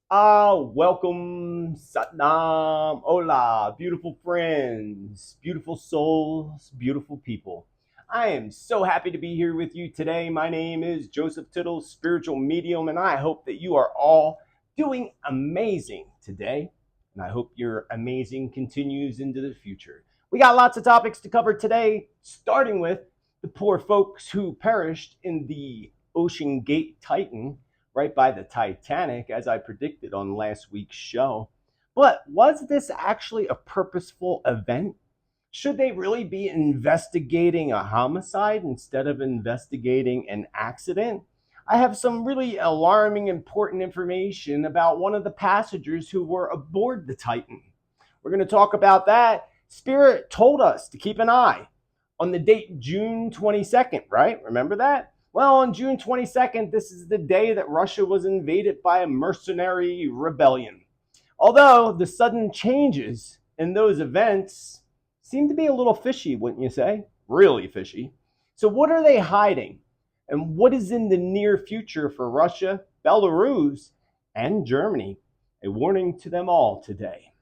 Welcome, Satnam, hola, beautiful friends, beautiful souls, beautiful people. I am so happy to be here with you today. My name is Joseph Tittel, spiritual medium, and I hope that you are all doing amazing today. And I hope your amazing continues into the future. We got lots of topics to cover today, starting with the poor folks who perished in the Ocean Gate Titan right by the Titanic, as I predicted on last week's show. But was this actually a purposeful event? Should they really be investigating a homicide instead of investigating an accident? I have some really alarming, important information about one of the passengers who were aboard the Titan. We're going to talk about that. Spirit told us to keep an eye on the date June 22nd, right? Remember that? Well, on June 22nd, this is the day that Russia was invaded by a mercenary rebellion. Although the sudden changes in those events seem to be a little fishy, wouldn't you say? Really fishy. So, what are they hiding? And what is in the near future for Russia, Belarus, and Germany? A warning to them all today.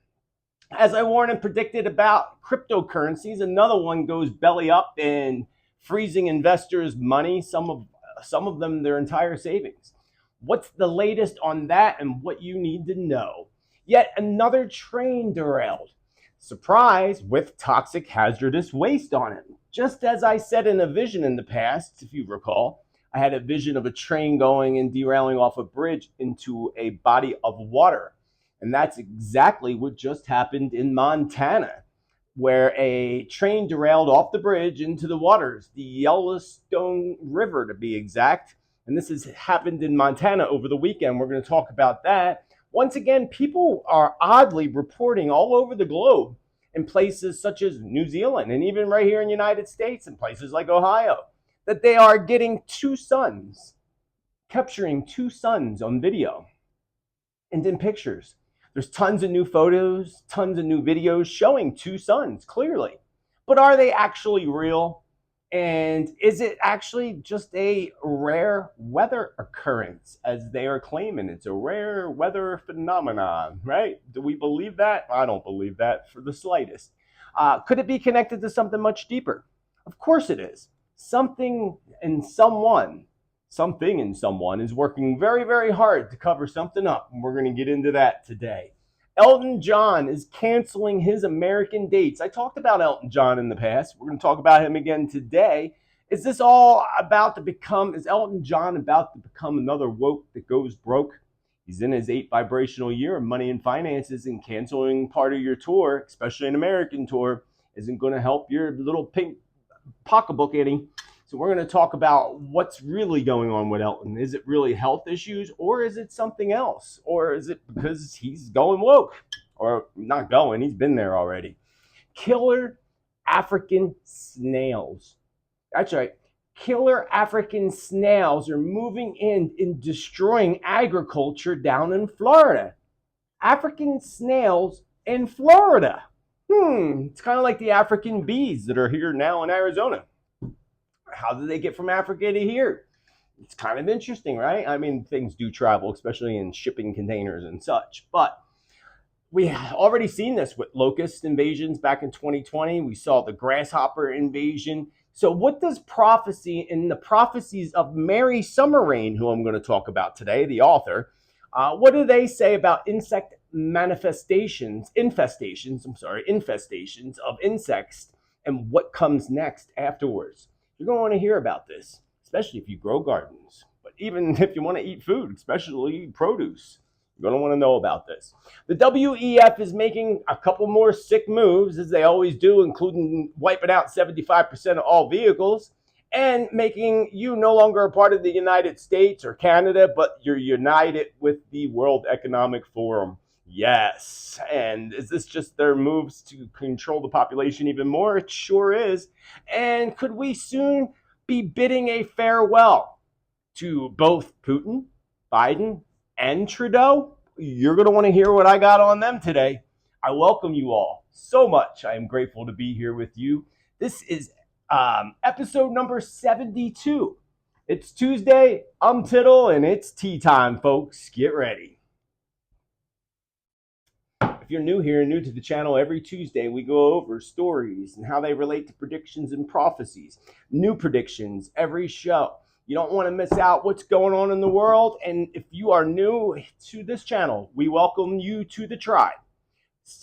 As I warned and predicted about cryptocurrencies, another one goes belly up and freezing investors' money, some of them their entire savings. What's the latest on that and what you need to know? Yet another train derailed. Surprise, with toxic hazardous waste on it. Just as I said in a vision in the past, if you recall, I had a vision of a train going and derailing off a bridge into a body of water. And that's exactly what just happened in Montana, where a train derailed off the bridge into the waters, the Yellowstone River to be exact. And this has happened in Montana over the weekend. We're going to talk about that. Once again, people are oddly reporting all over the globe in places such as New Zealand and even right here in the United States and places like Ohio that they are getting two suns, capturing two suns on video and in pictures. There's tons of new photos, tons of new videos showing two suns clearly. But are they actually real? And is it actually just a rare weather occurrence, as they are claiming? It's a rare weather phenomenon, right? Do we believe that? I don't believe that for the slightest. Could it be connected to something much deeper? Of course it is. Something in someone is working very, very hard to cover something up, and we're going to get into that today. Elton John is canceling his American dates. I talked about Elton John in the past. We're going to talk about him again today. Is Elton John about to become another woke that goes broke? He's in his 8 vibrational year of money and finances, and canceling part of your tour, especially an American tour, isn't going to help your little pink pocketbook, Eddie. So we're going to talk about what's really going on with Elton. Is it really health issues, or is it something else? Or is it because he's going woke? Or not going, he's been there already. Killer African snails. That's right. Killer African snails are moving in and destroying agriculture down in Florida. African snails in Florida. It's kind of like the African bees that are here now in Arizona. How did they get from Africa to here? It's kind of interesting, right? I mean, things do travel, especially in shipping containers and such. But we already seen this with locust invasions back in 2020. We saw the grasshopper invasion. So, what does prophecy in the prophecies of Mary Summerrain, who I'm going to talk about today, the author, what do they say about insect infestations of insects and what comes next afterwards? You're going to want to hear about this, especially if you grow gardens. But even if you want to eat food, especially produce, you're going to want to know about this. The WEF is making a couple more sick moves, as they always do, including wiping out 75% of all vehicles and making you no longer a part of the United States or Canada, but you're united with the World Economic Forum. Yes. And is this just their moves to control the population even more? It sure is. And could we soon be bidding a farewell to both Putin, Biden, and Trudeau? You're going to want to hear what I got on them today. I welcome you all so much. I am grateful to be here with you. This is episode number 72. It's Tuesday. I'm Tittle, and it's tea time, folks. Get ready. If you're new here and new to the channel, every Tuesday we go over stories and how they relate to predictions and prophecies. New predictions every show. You don't want to miss out what's going on in the world. And if you are new to this channel, we welcome you to the tribe.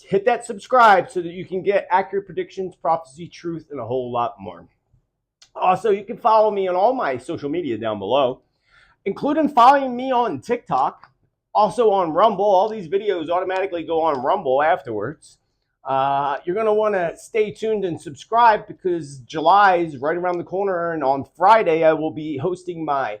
Hit that subscribe so that you can get accurate predictions, prophecy, truth, and a whole lot more. Also, you can follow me on all my social media down below, including following me on TikTok, also on Rumble. All these videos automatically go on Rumble afterwards. You're going to want to stay tuned and subscribe because July is right around the corner, and on Friday I will be hosting my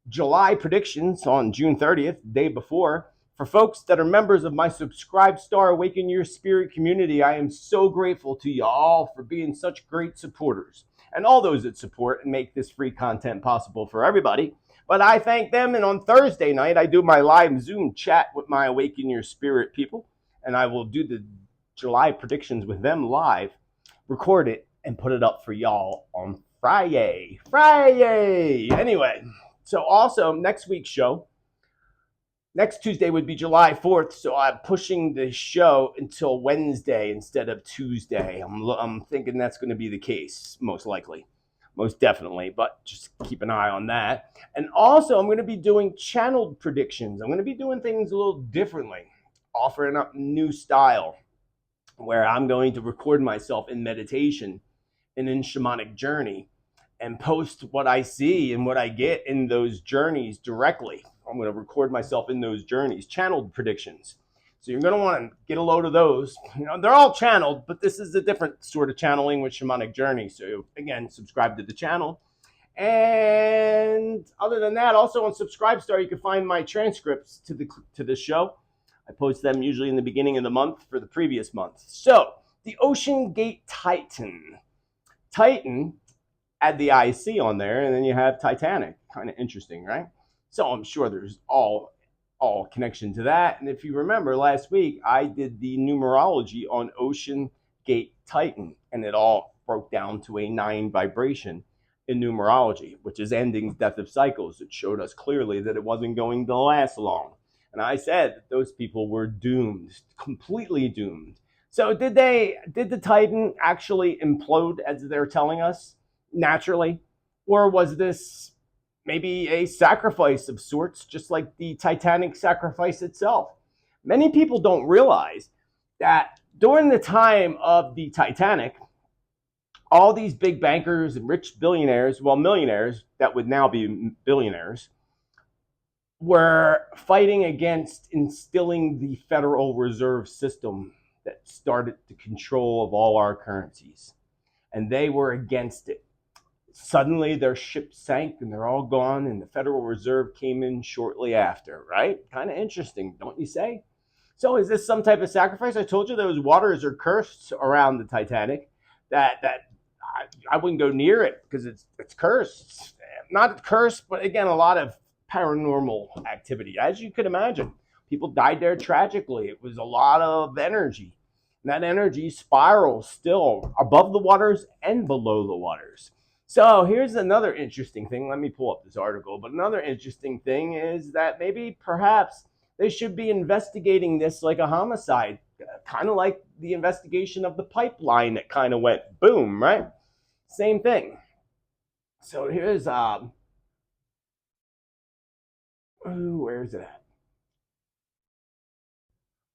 July predictions on June 30th, the day before. For folks that are members of my Subscribe Star Awaken Your Spirit community, I am so grateful to y'all for being such great supporters, and all those that support and make this free content possible for everybody. But I thank them, and on Thursday night, I do my live Zoom chat with my Awaken Your Spirit people, and I will do the July predictions with them live, record it, and put it up for y'all on Friday. Anyway, so also next week's show, next Tuesday would be July 4th, so I'm pushing the show until Wednesday instead of Tuesday. I'm thinking that's going to be the case, most likely. Most definitely, but just keep an eye on that. And also, I'm going to be doing channeled predictions. I'm going to be doing things a little differently, offering up new style, where I'm going to record myself in meditation and in shamanic journey and post what I see and what I get in those journeys directly. I'm going to record myself in those journeys, channeled predictions. So you're going to want to get a load of those. You know, they're all channeled, but this is a different sort of channeling with shamanic journey. So again, subscribe to the channel. And other than that, also on Subscribe Star, you can find my transcripts to the show. I post them usually in the beginning of the month for the previous month. So the Ocean Gate Titan. Titan add the IC on there, and then you have Titanic. Kind of interesting, right? So I'm sure there's all connection to that. And if you remember last week, I did the numerology on Ocean Gate Titan, and it all broke down to a 9 vibration in numerology, which is endings, death of cycles. It showed us clearly that it wasn't going to last long. And I said that those people were doomed, completely doomed. So did the Titan actually implode as they're telling us naturally? Or was this maybe a sacrifice of sorts, just like the Titanic sacrifice itself? Many people don't realize that during the time of the Titanic, all these big bankers and rich billionaires, well, millionaires that would now be billionaires, were fighting against instilling the Federal Reserve System that started the control of all our currencies. And they were against it. Suddenly their ship sank and they're all gone, and the Federal Reserve came in shortly after, right? Kind of interesting, don't you say? So is this some type of sacrifice? I told you those waters are cursed around the Titanic, that I wouldn't go near it because it's cursed. Not cursed, but again, a lot of paranormal activity. As you could imagine, people died there tragically. It was a lot of energy. And that energy spirals still above the waters and below the waters. So here's another interesting thing. Let me pull up this article. But another interesting thing is that maybe perhaps they should be investigating this like a homicide, kind of like the investigation of the pipeline that kind of went boom, right? Same thing. So here's, where is it at?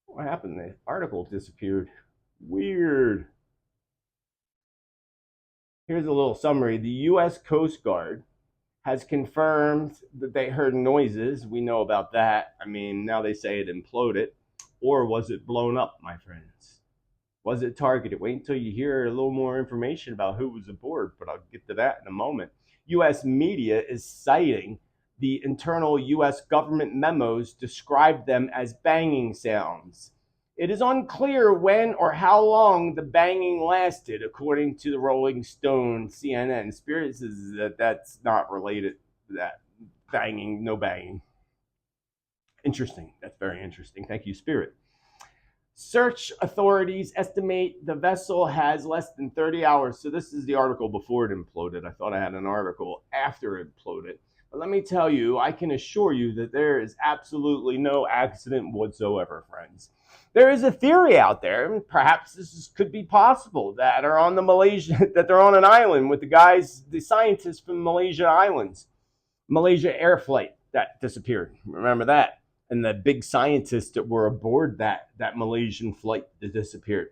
What happened? The article disappeared. Weird. Here's a little summary. The U.S. Coast Guard has confirmed that they heard noises. We know about that. I mean, now they say it imploded. Or was it blown up, my friends? Was it targeted? Wait until you hear a little more information about who was aboard, but I'll get to that in a moment. U.S. media is citing the internal U.S. government memos describe them as banging sounds. It is unclear when or how long the banging lasted, according to the Rolling Stone, CNN. Spirit says that that's not related to that. Banging, no banging. Interesting. That's very interesting. Thank you, Spirit. Search authorities estimate the vessel has less than 30 hours. So this is the article before it imploded. I thought I had an article after it imploded. But let me tell you, I can assure you that there is absolutely no accident whatsoever, friends. There is a theory out there, and perhaps could be possible, that are on the Malaysia that they're on an island with the scientists from Malaysia Islands, Malaysia air flight that disappeared. Remember that? And the big scientists that were aboard that Malaysian flight that disappeared.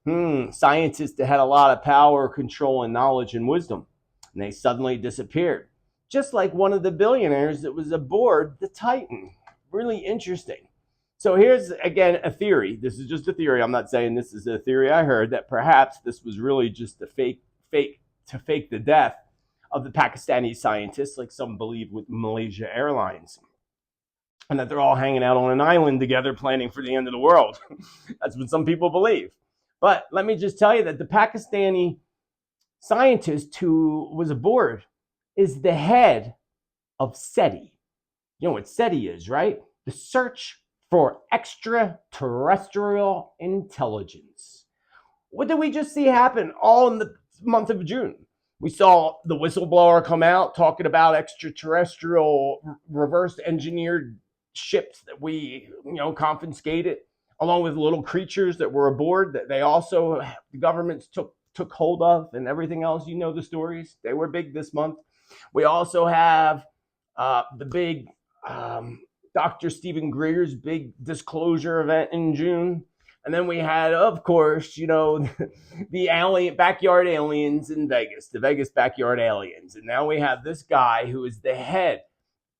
Scientists that had a lot of power, control, and knowledge and wisdom, and they suddenly disappeared. Just like one of the billionaires that was aboard the Titan. Really interesting. So here's again a theory. This is just a theory. I'm not saying this is a theory I heard, that perhaps this was really just a fake to fake the death of the Pakistani scientists, like some believe with Malaysia Airlines, and that they're all hanging out on an island together planning for the end of the world. That's what some people believe. But let me just tell you that the Pakistani scientist who was aboard is the head of SETI. You know what SETI is, right? The Search for Extraterrestrial Intelligence. What did we just see happen all in the month of June? We saw the whistleblower come out talking about extraterrestrial reverse engineered ships that we, confiscated, along with little creatures that were aboard that they also, the governments took hold of, and everything else. You know the stories. They were big this month. We also have the big Dr. Stephen Greer's big disclosure event in June. And then we had, of course, the backyard aliens in Vegas, the Vegas backyard aliens. And now we have this guy who is the head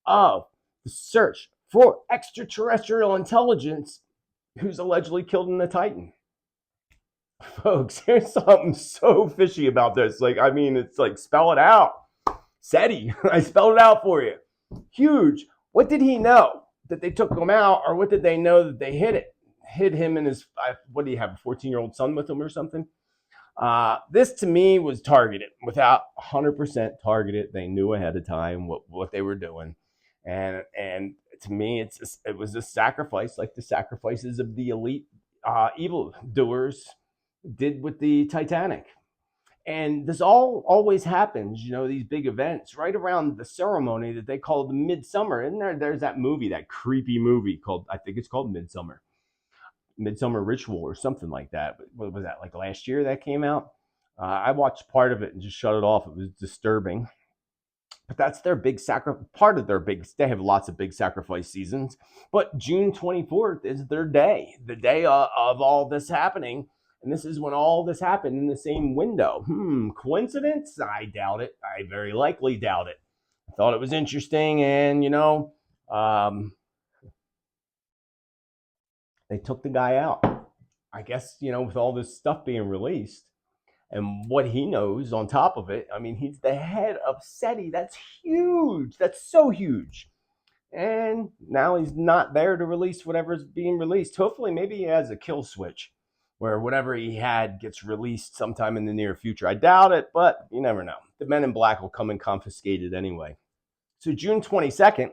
of the Search for Extraterrestrial Intelligence, who's allegedly killed in the Titan. Folks, there's something so fishy about this. It's like, spell it out. SETI, I spelled it out for you. Huge. What did he know that they took him out, or what did they know that they hid him and his, what do you have, a 14-year-old son with him or something? This to me was targeted, without 100% targeted. They knew ahead of time what they were doing. And to me, it was a sacrifice, like the sacrifices of the elite evildoers did with the Titanic. And this always happens, these big events right around the ceremony that they call the Midsummer. And there's that movie, that creepy movie called, I think it's called Midsummer Ritual or something like that. What was that, like last year that came out? I watched part of it and just shut it off. It was disturbing. But that's their big part of their big, they have lots of big sacrifice seasons. But June 24th is their day, the day of all this happening. And this is when all this happened in the same window. Coincidence? I doubt it. I very likely doubt it. I thought it was interesting. And, they took the guy out. I guess, with all this stuff being released and what he knows on top of it, he's the head of SETI. That's huge. That's so huge. And now he's not there to release whatever's being released. Hopefully, maybe he has a kill switch where whatever he had gets released sometime in the near future. I doubt it, but you never know. The Men in Black will come and confiscate it anyway. So June 22nd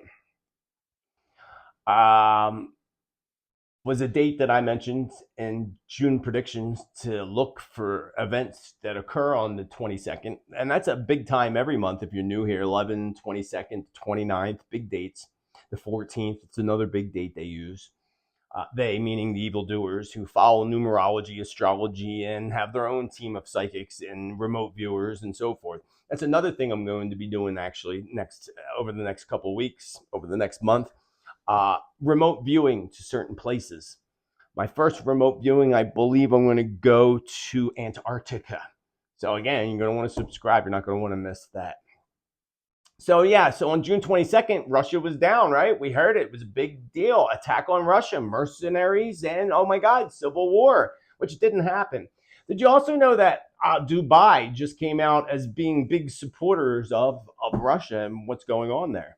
was a date that I mentioned in June predictions to look for events that occur on the 22nd. And that's a big time every month if you're new here, 11, 22nd, 29th, big dates. The 14th, it's another big date they use. They, meaning the evildoers who follow numerology, astrology, and have their own team of psychics and remote viewers and so forth. That's another thing I'm going to be doing actually over the next couple of weeks, over the next month. Remote viewing to certain places. My first remote viewing, I believe I'm going to go to Antarctica. So again, you're going to want to subscribe. You're not going to want to miss that. So on June 22nd, Russia was down, right? We heard it. It was a big deal. Attack on Russia, mercenaries, and oh my God, civil war, which didn't happen. Did you also know that Dubai just came out as being big supporters of Russia and what's going on there?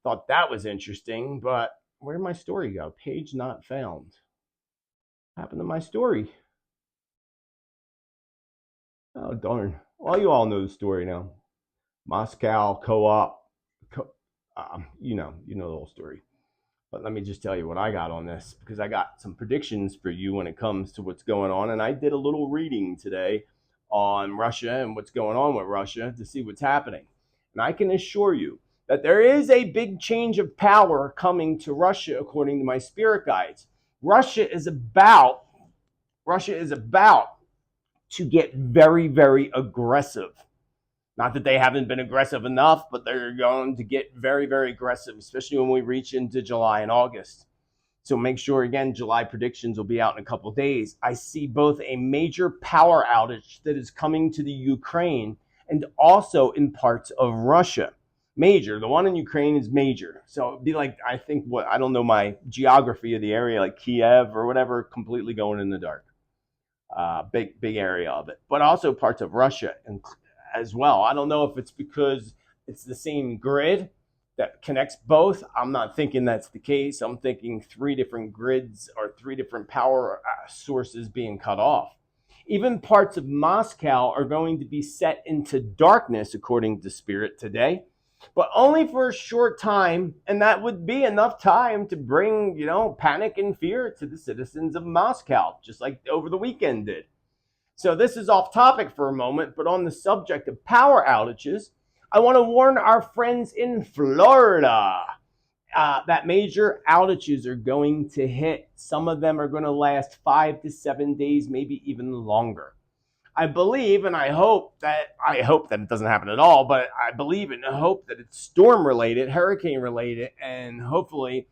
Thought that was interesting, but where did my story go? Page not found. What happened to my story? Oh, darn. Well, you all know the story now. Moscow co-op, you know the whole story. But let me just tell you what I got on this, because I got some predictions for you when it comes to what's going on. And I did a little reading today on Russia and what's going on with Russia to see what's happening. And I can assure you that there is a big change of power coming to Russia, according to my spirit guides. Russia is about to get very, very aggressive. Not that they haven't been aggressive enough, but they're going to get very, very aggressive, especially when we reach into July and August. So make sure, again, July predictions will be out in a couple of days. I see both a major power outage that is coming to the Ukraine and also in parts of Russia. Major. The one in Ukraine is major. So it'd be like, I think, I don't know my geography of the area, like Kiev or whatever, completely going in the dark. Big area of it. But also parts of Russia as well. I don't know if it's because it's the same grid that connects both. I'm not thinking that's the case. I'm thinking 3 different grids or 3 different power sources being cut off. Even parts of Moscow are going to be set into darkness, according to Spirit today, but only for a short time, and that would be enough time to bring, panic and fear to the citizens of Moscow, just like over the weekend did. So this is off topic for a moment, but on the subject of power outages, I want to warn our friends in Florida that major outages are going to hit. Some of them are going to last 5 to 7 days, maybe even longer. I believe and I hope that it doesn't happen at all, but I believe and hope that it's storm related, hurricane related, and hopefully,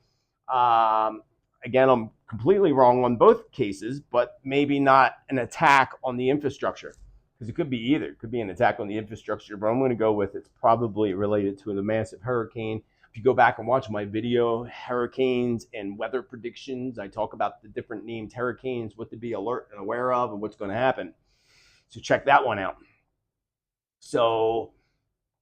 again, I'm completely wrong on both cases, but maybe not an attack on the infrastructure. Because it could be either. It could be an attack on the infrastructure, but I'm going to go with it's probably related to the massive hurricane. If you go back and watch my video, hurricanes and weather predictions, I talk about the different named hurricanes, what to be alert and aware of, and what's going to happen. So check that one out. So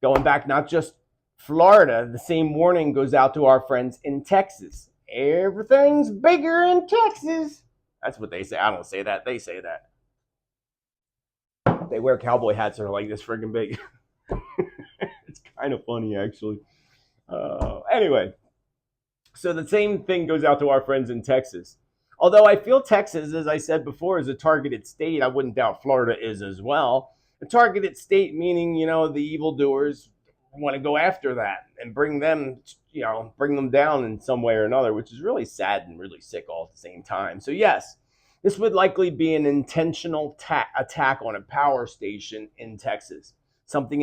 going back, not just Florida, the same warning goes out to our friends in Texas. Everything's bigger in Texas. That's what they say. I don't say that. They say that. They wear cowboy hats that are like this friggin' big. It's kind of funny, actually. Anyway, so the same thing goes out to our friends in Texas. Although I feel Texas, as I said before, is a targeted state, I wouldn't doubt Florida is as well. A targeted state meaning, the evildoers want to go after that and bring them down in some way or another, which is really sad and really sick all at the same time. So yes, this would likely be an intentional attack on a power station in Texas, something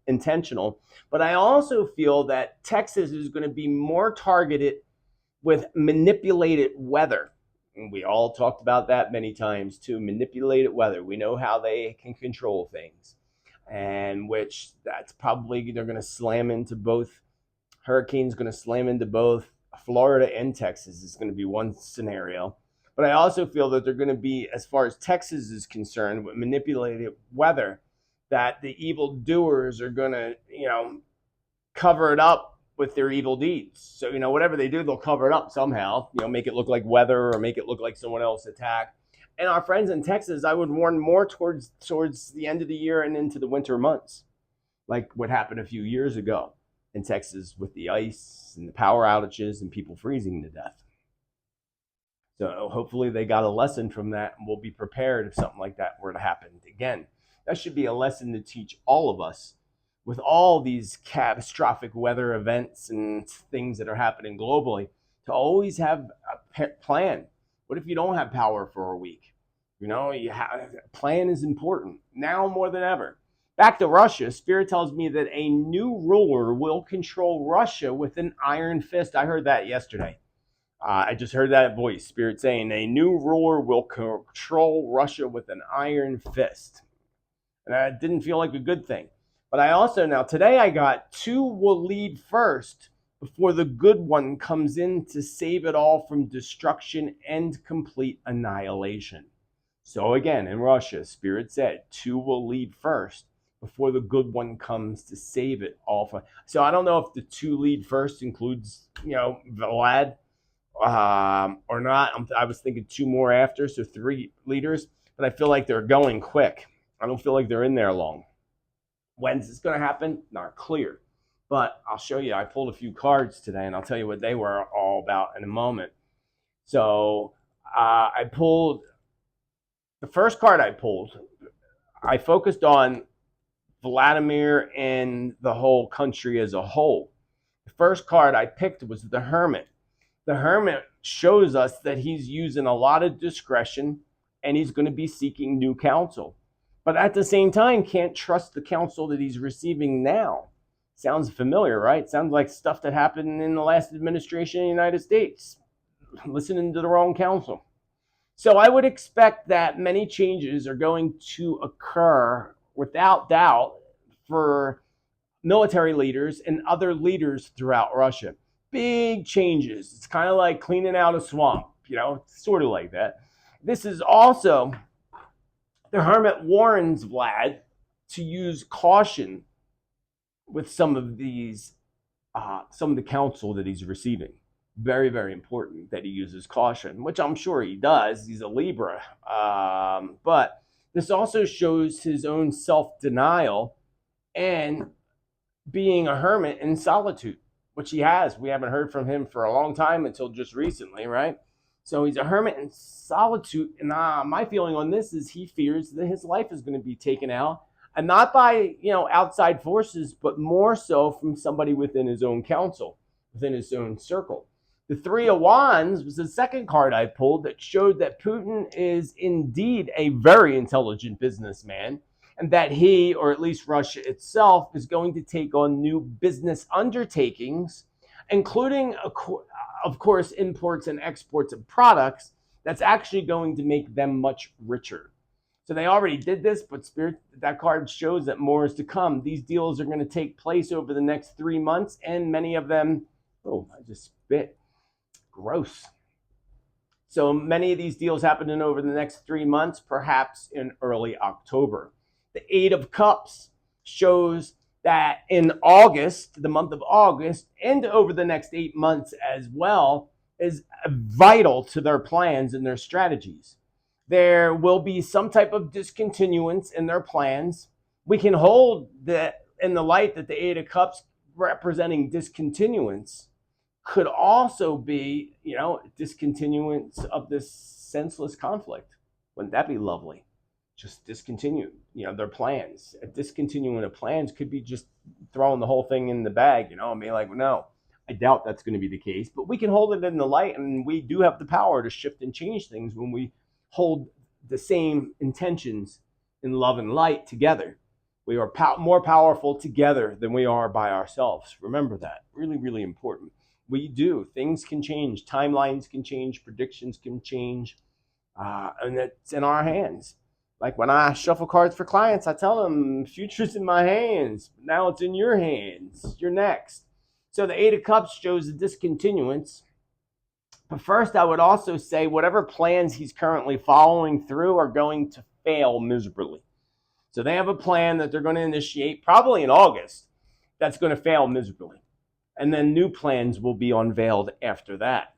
intentional. But I also feel that Texas is going to be more targeted with manipulated weather. And we all talked about that many times too, manipulated weather. We know how they can control things, and which that's probably, they're going to slam into both. Hurricane's going to slam into both Florida and Texas is going to be one scenario. But I also feel that they're going to be, as far as Texas is concerned, with manipulated weather, that the evildoers are going to, cover it up with their evil deeds. So, whatever they do, they'll cover it up somehow, make it look like weather or make it look like someone else attacked. And our friends in Texas, I would warn more towards the end of the year and into the winter months, like what happened a few years ago in Texas with the ice and the power outages and people freezing to death. So hopefully they got a lesson from that and will be prepared if something like that were to happen again. That should be a lesson to teach all of us with all these catastrophic weather events and things that are happening globally, to always have a plan. What if you don't have power for a week? A plan is important now more than ever. Back to Russia, Spirit tells me that a new ruler will control Russia with an iron fist. I heard that yesterday. I just heard that voice, Spirit saying a new ruler will control Russia with an iron fist. And that didn't feel like a good thing. But I also, now today I got 2 will lead first before the good one comes in to save it all from destruction and complete annihilation. So again, in Russia, Spirit said 2 will lead first before the good one comes to save it all. So I don't know if the 2 lead first includes, Vlad or not. I was thinking 2 more after, so 3 leaders. But I feel like they're going quick. I don't feel like they're in there long. When's this going to happen? Not clear. But I'll show you. I pulled a few cards today, and I'll tell you what they were all about in a moment. So I pulled, the first card I pulled, I focused on Vladimir and the whole country as a whole. The first card I picked was the Hermit. The Hermit shows us that he's using a lot of discretion and he's going to be seeking new counsel. But at the same time, can't trust the counsel that he's receiving now. Sounds familiar, right? Sounds like stuff that happened in the last administration in the United States. Listening to the wrong counsel. So I would expect that many changes are going to occur without doubt for military leaders and other leaders throughout Russia. Big changes. It's kind of like cleaning out a swamp, sort of like that. This is also, the Hermit warns Vlad to use caution with some of the counsel that he's receiving. Very, very important that he uses caution, which I'm sure he does. He's a Libra. But this also shows his own self-denial and being a hermit in solitude, which he has. We haven't heard from him for a long time until just recently, right? So he's a hermit in solitude. And my feeling on this is he fears that his life is going to be taken out. And not by, outside forces, but more so from somebody within his own council, within his own circle. The Three of Wands was the second card I pulled that showed that Putin is indeed a very intelligent businessman, and that he, or at least Russia itself, is going to take on new business undertakings, including, of course, imports and exports of products that's actually going to make them much richer. So they already did this, but that card shows that more is to come. These deals are going to take place over the next 3 months, and many of them, I just spit. Gross. So many of these deals happening over the next 3 months, perhaps in early October. The Eight of Cups shows that in August, the month of August, and over the next 8 months as well, is vital to their plans and their strategies. There will be some type of discontinuance in their plans. We can hold that in the light that the Eight of Cups representing discontinuance could also be, discontinuance of this senseless conflict. Wouldn't that be lovely? Just discontinue, their plans. A discontinuing of plans could be just throwing the whole thing in the bag, and be like, no, I doubt that's going to be the case. But we can hold it in the light, and we do have the power to shift and change things when we hold the same intentions in love and light together. We are more powerful together than we are by ourselves. Remember that. Really, really important. We do. Things can change. Timelines can change. Predictions can change. And it's in our hands. Like when I shuffle cards for clients, I tell them, future's in my hands. Now it's in your hands. You're next. So the Eight of Cups shows the discontinuance. But first, I would also say whatever plans he's currently following through are going to fail miserably. So they have a plan that they're going to initiate probably in August that's going to fail miserably. And then new plans will be unveiled after that.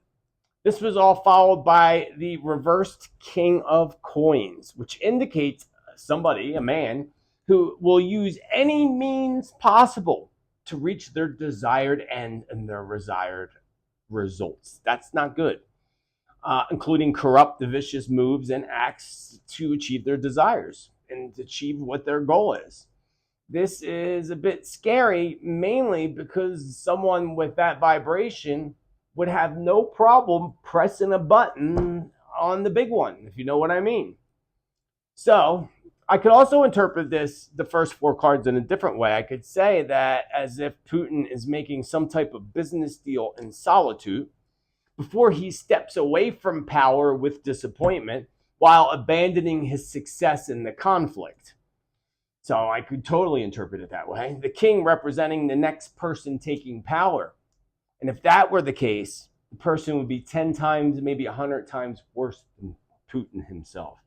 This was all followed by the reversed King of Coins, which indicates somebody, a man, who will use any means possible to reach their desired end and their desired results. That's not good, including corrupt, vicious moves and acts to achieve their desires and to achieve what their goal is. This is a bit scary, mainly because someone with that vibration would have no problem pressing a button on the big one, if you know what I mean. So I could also interpret the first four cards in a different way. I could say that as if Putin is making some type of business deal in solitude before he steps away from power with disappointment while abandoning his success in the conflict. So I could totally interpret it that way. The king representing the next person taking power. And if that were the case, the person would be 10 times, maybe 100 times worse than Putin himself.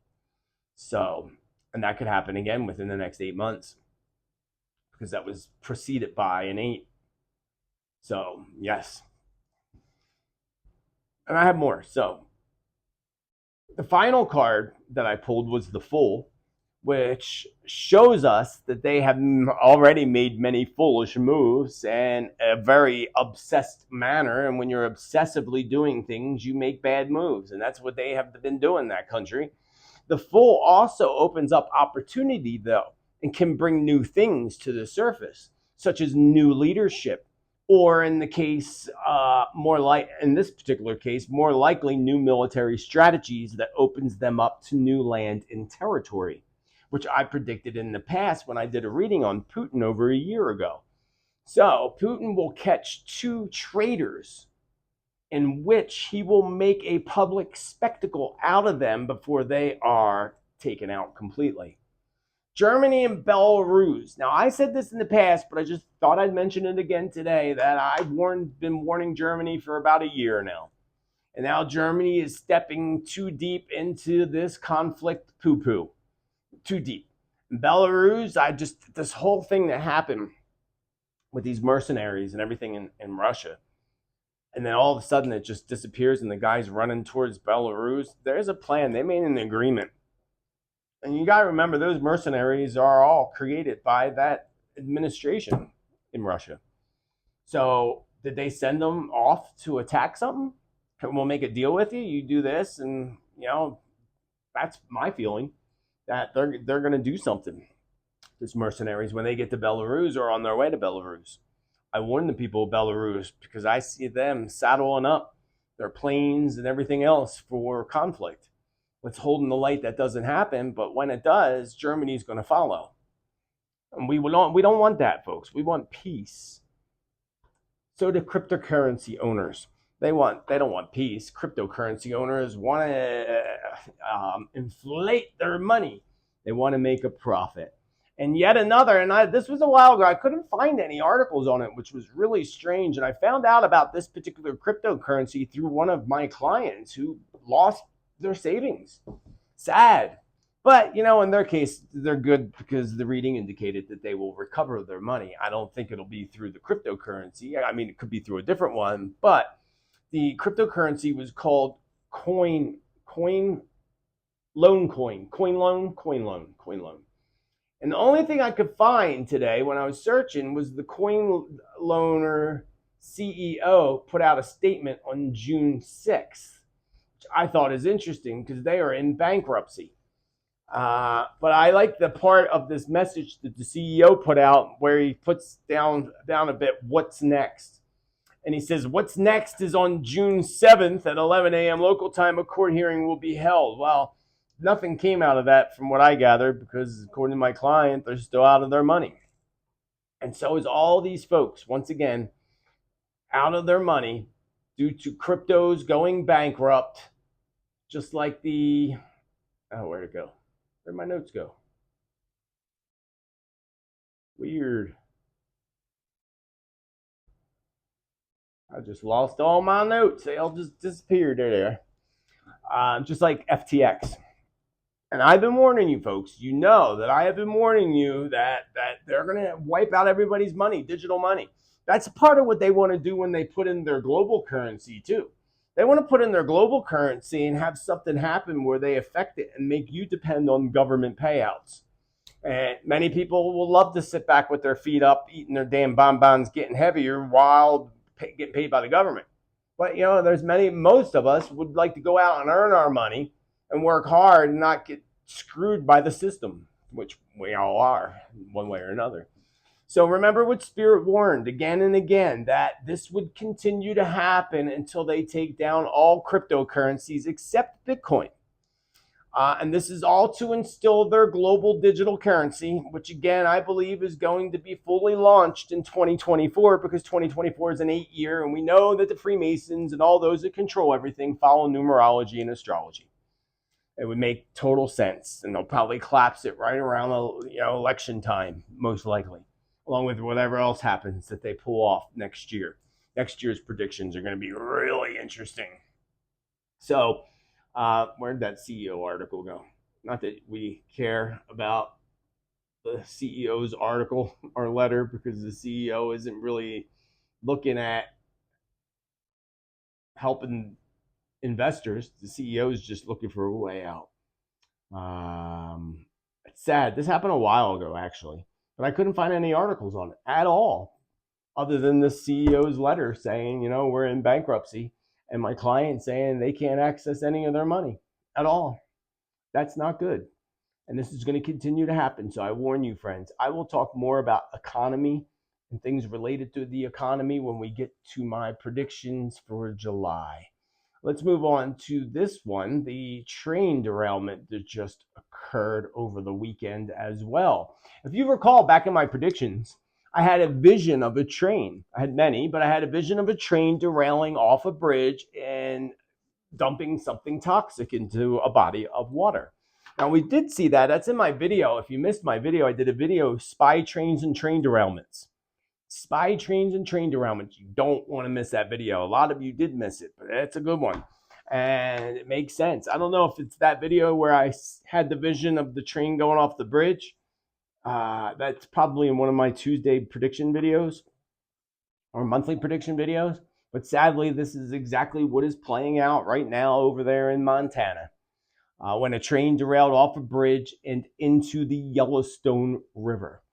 So, and that could happen again within the next 8 months because that was preceded by an 8. So, yes. And I have more. So, the final card that I pulled was the Fool, which shows us that they have already made many foolish moves in a very obsessed manner. And when you're obsessively doing things, you make bad moves. And that's what they have been doing in that country. The Fool also opens up opportunity, though, and can bring new things to the surface, such as new leadership or in the case, in this particular case, more likely new military strategies that opens them up to new land and territory, which I predicted in the past when I did a reading on Putin over a year ago. So Putin will catch two traitors in which he will make a public spectacle out of them before they are taken out completely. Germany and Belarus. Now, I said this in the past, but I just thought I'd mention it again today, that I've been warning Germany for about a year now. And now Germany is stepping too deep into this conflict poo-poo. Too deep. Belarus, this whole thing that happened with these mercenaries and everything in Russia, and then all of a sudden it just disappears and the guy's running towards Belarus. There's a plan. They made an agreement. And you got to remember, those mercenaries are all created by that administration in Russia. So did they send them off to attack something? We'll make a deal with you. You do this. And, that's my feeling, that they're going to do something. These mercenaries, when they get to Belarus or on their way to Belarus. I warn the people of Belarus because I see them saddling up their planes and everything else for conflict. Let's hold in the light that doesn't happen, but when it does, Germany's going to follow. And we don't want that, folks. We want peace. So do cryptocurrency owners. They don't want peace. Cryptocurrency owners want to inflate their money. They want to make a profit. And yet another, and this was a while ago, I couldn't find any articles on it, which was really strange. And I found out about this particular cryptocurrency through one of my clients who lost their savings. Sad. But, in their case, they're good because the reading indicated that they will recover their money. I don't think it'll be through the cryptocurrency. I mean, it could be through a different one, but the cryptocurrency was called coin loan. And the only thing I could find today when I was searching was the coin loaner CEO put out a statement on June 6th, which I thought is interesting because they are in bankruptcy. But I like the part of this message that the CEO put out where he puts down a bit what's next. And he says, what's next is on June 7th at 11 a.m. local time, a court hearing will be held. Well, nothing came out of that from what I gathered because according to my client, they're still out of their money. And so is all these folks, once again, out of their money due to cryptos going bankrupt, just like where'd it go? Where'd my notes go? Weird. I just lost all my notes. They all just disappeared there. Just like FTX. And I've been warning you folks, that I have been warning you that they're going to wipe out everybody's money, digital money. That's part of what they want to do when they put in their global currency too. They want to put in their global currency and have something happen where they affect it and make you depend on government payouts. And many people will love to sit back with their feet up, eating their damn bonbons, getting heavier while getting paid by the government. But, most of us would like to go out and earn our money and work hard and not get screwed by the system, which we all are one way or another. So remember what Spirit warned again and again, that this would continue to happen until they take down all cryptocurrencies except Bitcoin. And this is all to instill their global digital currency, which again, I believe is going to be fully launched in 2024 because 2024 is an 8-year. And we know that the Freemasons and all those that control everything follow numerology and astrology. It would make total sense. And they'll probably collapse it right around election time, most likely, along with whatever else happens that they pull off next year. Next year's predictions are going to be really interesting. So, where'd that CEO article go? Not that we care about the CEO's article or letter because the CEO isn't really looking at helping investors. The CEO is just looking for a way out. It's sad. This happened a while ago, actually, but I couldn't find any articles on it at all, other than the CEO's letter saying, we're in bankruptcy, and my client saying they can't access any of their money at all. That's not good. And this is going to continue to happen. So I warn you, friends, I will talk more about economy and things related to the economy when we get to my predictions for July. Let's move on to this one, the train derailment that just occurred over the weekend as well. If you recall, back in my predictions, I had a vision of a train. I had many, but I had a vision of a train derailing off a bridge and dumping something toxic into a body of water. Now, we did see that. That's in my video. If you missed my video, I did a video, Spy Trains and Train Derailments. Spy Trains and Train Derailments. You don't want to miss that video. A lot of you did miss it, but it's a good one. And it makes sense. I don't know if it's that video where I had the vision of the train going off the bridge. That's probably in one of my Tuesday prediction videos or monthly prediction videos. But sadly, this is exactly what is playing out right now over there in Montana. When a train derailed off a bridge and into the Yellowstone River.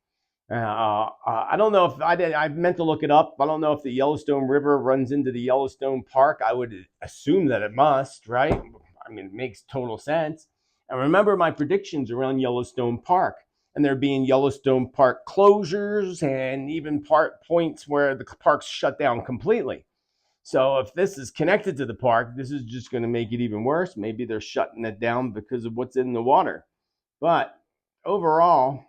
I don't know if I meant to look it up. I don't know if the Yellowstone River runs into the Yellowstone Park. I would assume that it must, right? I mean, it makes total sense. And remember my predictions around Yellowstone Park, and there being Yellowstone Park closures and even points where the park's shut down completely. So if this is connected to the park, this is just going to make it even worse. Maybe they're shutting it down because of what's in the water. But overall,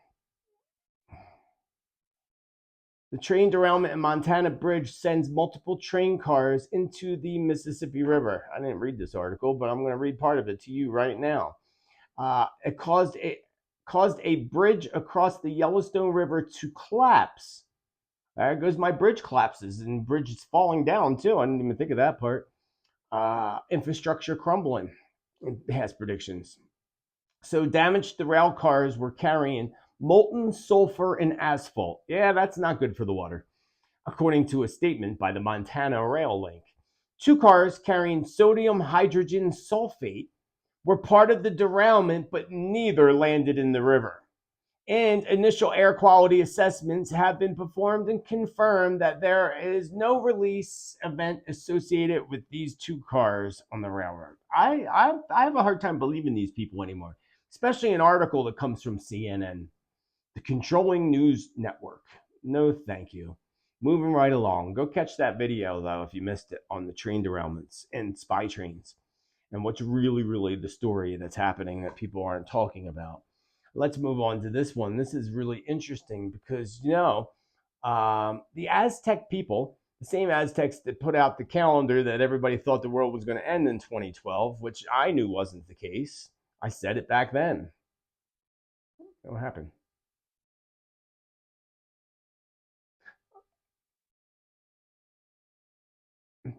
the train derailment in Montana Bridge sends multiple train cars into the Mississippi River. I didn't read this article, but I'm going to read part of it to you right now. It caused a bridge across the Yellowstone River to collapse. There goes my bridge collapses, and bridge is falling down too. I didn't even think of that part. Infrastructure crumbling. It has predictions. So damaged the rail cars were carrying molten sulfur and asphalt. Yeah, that's not good for the water, according to a statement by the Montana Rail Link. 2 cars carrying sodium hydrogen sulfate were part of the derailment, but neither landed in the river. And initial air quality assessments have been performed and confirmed that there is no release event associated with these 2 cars on the railroad. I have a hard time believing these people anymore, especially an article that comes from CNN, the controlling news network. No, thank you. Moving right along. Go catch that video, though, if you missed it, on the train derailments and spy trains and what's really the story that's happening that people aren't talking about. Let's move on to this one. This is really interesting because, the Aztec people, the same Aztecs that put out the calendar that everybody thought the world was going to end in 2012, which I knew wasn't the case. I said it back then. What happened?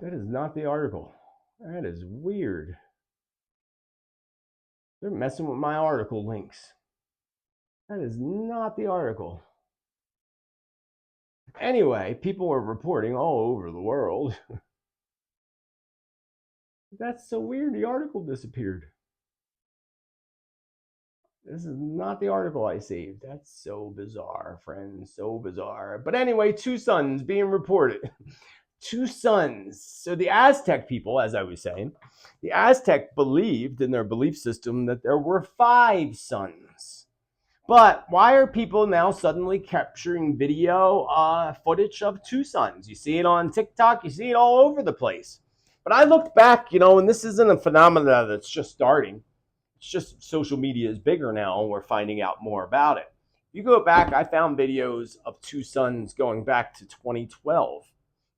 That is not the article. That is weird. They're messing with my article links. That is not the article. Anyway, people are reporting all over the world. That's so weird. The article disappeared. This is not the article I saved. That's so bizarre, friends. So bizarre. But anyway, 2 suns being reported. 2 suns. So the Aztec people, as I was saying, the Aztec believed in their belief system that there were 5 suns. But why are people now suddenly capturing video footage of 2 suns? You see it on TikTok. You see it all over the place. But I looked back, and this isn't a phenomenon that's just starting. It's just social media is bigger now, and we're finding out more about it. You go back, I found videos of 2 suns going back to 2012,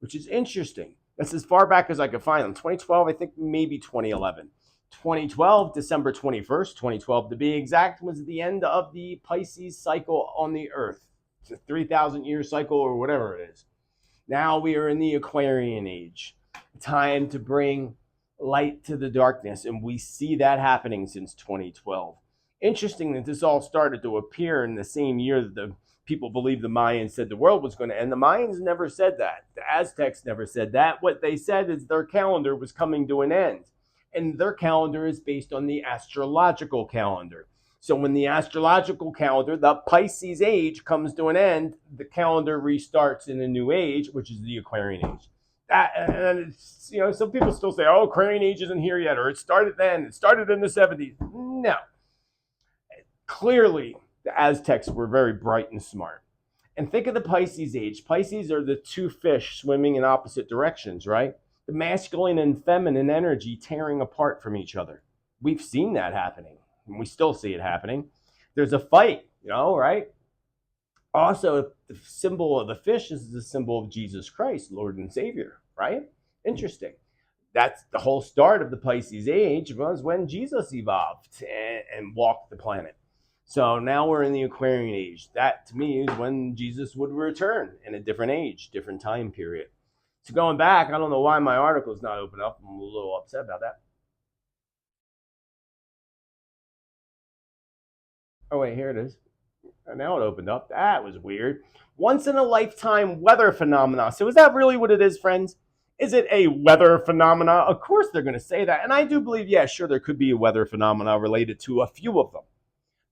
which is interesting. That's as far back as I could find them. 2012, I think maybe 2011. 2012, December 21st, 2012 to be exact, was the end of the Pisces cycle on the Earth. It's a 3,000-year cycle or whatever it is. Now we are in the Aquarian age. Time to bring light to the darkness, and we see that happening since 2012. Interesting that this all started to appear in the same year that the people believe the Mayans said the world was going to end. The Mayans never said that. The Aztecs never said that. What they said is their calendar was coming to an end. And their calendar is based on the astrological calendar. So when the astrological calendar, the Pisces age, comes to an end, the calendar restarts in a new age, which is the Aquarian age. And some people still say, oh, Aquarian age isn't here yet, or it started then, it started in the 70s. No. Clearly, the Aztecs were very bright and smart. And think of the Pisces age. Pisces are the two fish swimming in opposite directions, right? The masculine and feminine energy tearing apart from each other. We've seen that happening, and we still see it happening. There's a fight, right? Also, the symbol of the fish is the symbol of Jesus Christ, Lord and Savior, right? Interesting. That's the whole start of the Pisces age, was when Jesus evolved and walked the planet. So now we're in the Aquarian age. That, to me, is when Jesus would return in a different age, different time period. So going back, I don't know why my article is not open up. I'm a little upset about that. Oh, wait, here it is. And now it opened up. That was weird. Once in a lifetime weather phenomena. So is that really what it is, friends? Is it a weather phenomena? Of course they're going to say that. And I do believe, yeah, sure, there could be a weather phenomena related to a few of them,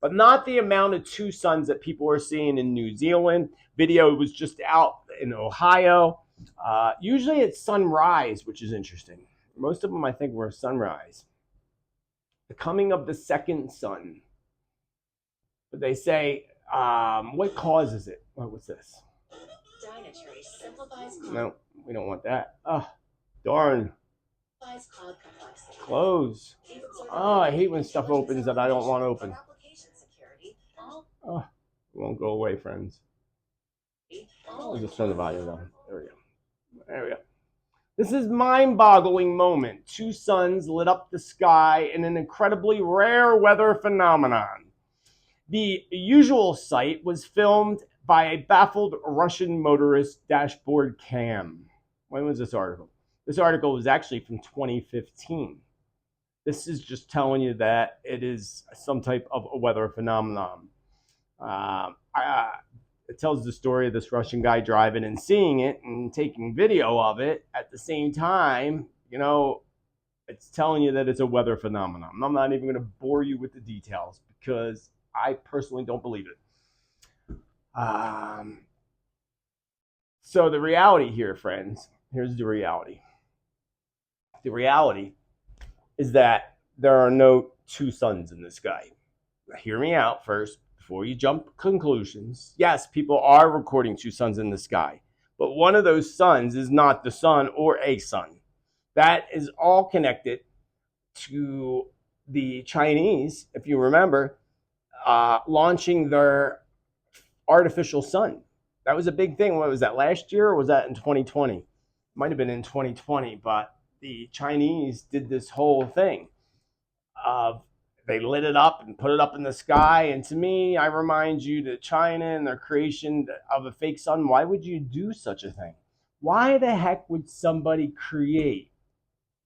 but not the amount of two suns that people are seeing in New Zealand. Video was just out in Ohio. Usually it's sunrise, which is interesting. Most of them, I think, were sunrise. The coming of the second sun. But they say, what causes it? What's this? No, we don't want that. Oh, darn. Close. Oh, I hate when stuff opens that I don't want to open. Oh, it won't go away, friends. I'll just turn the volume down. There we go. There we go. This is mind-boggling moment. Two suns lit up the sky in an incredibly rare weather phenomenon. The usual sight was filmed by a baffled Russian motorist dashboard cam. When was this article? This article was actually from 2015. This is just telling you that it is some type of a weather phenomenon. It tells the story of this Russian guy driving and seeing it and taking video of it. At the same time, it's telling you that it's a weather phenomenon. I'm not even going to bore you with the details because I personally don't believe it. So the reality here, friends, here's the reality. The reality is that there are no two suns in the sky. Hear me out first before you jump conclusions. Yes, people are recording two suns in the sky, but one of those suns is not the sun or a sun. That is all connected to the Chinese, if you remember, launching their artificial sun. That was a big thing. What was that, last year, or was that in 2020? Might have been in 2020, but the Chinese did this whole thing of they lit it up and put it up in the sky. And to me, I remind you that China and their creation of a fake sun, why would you do such a thing? Why the heck would somebody create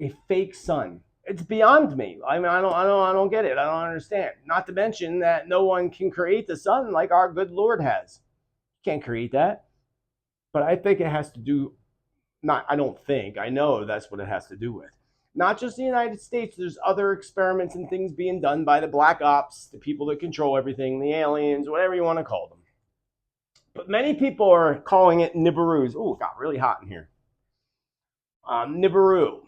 a fake sun? It's beyond me. I mean, I don't get it. I don't understand. Not to mention that no one can create the sun like our good Lord has. You can't create that. But I think it has to do, I know that's what it has to do with. Not just the United States. There's other experiments and things being done by the black ops, the people that control everything, the aliens, whatever you want to call them. But many people are calling it Nibiru's. Oh, it got really hot in here. Nibiru.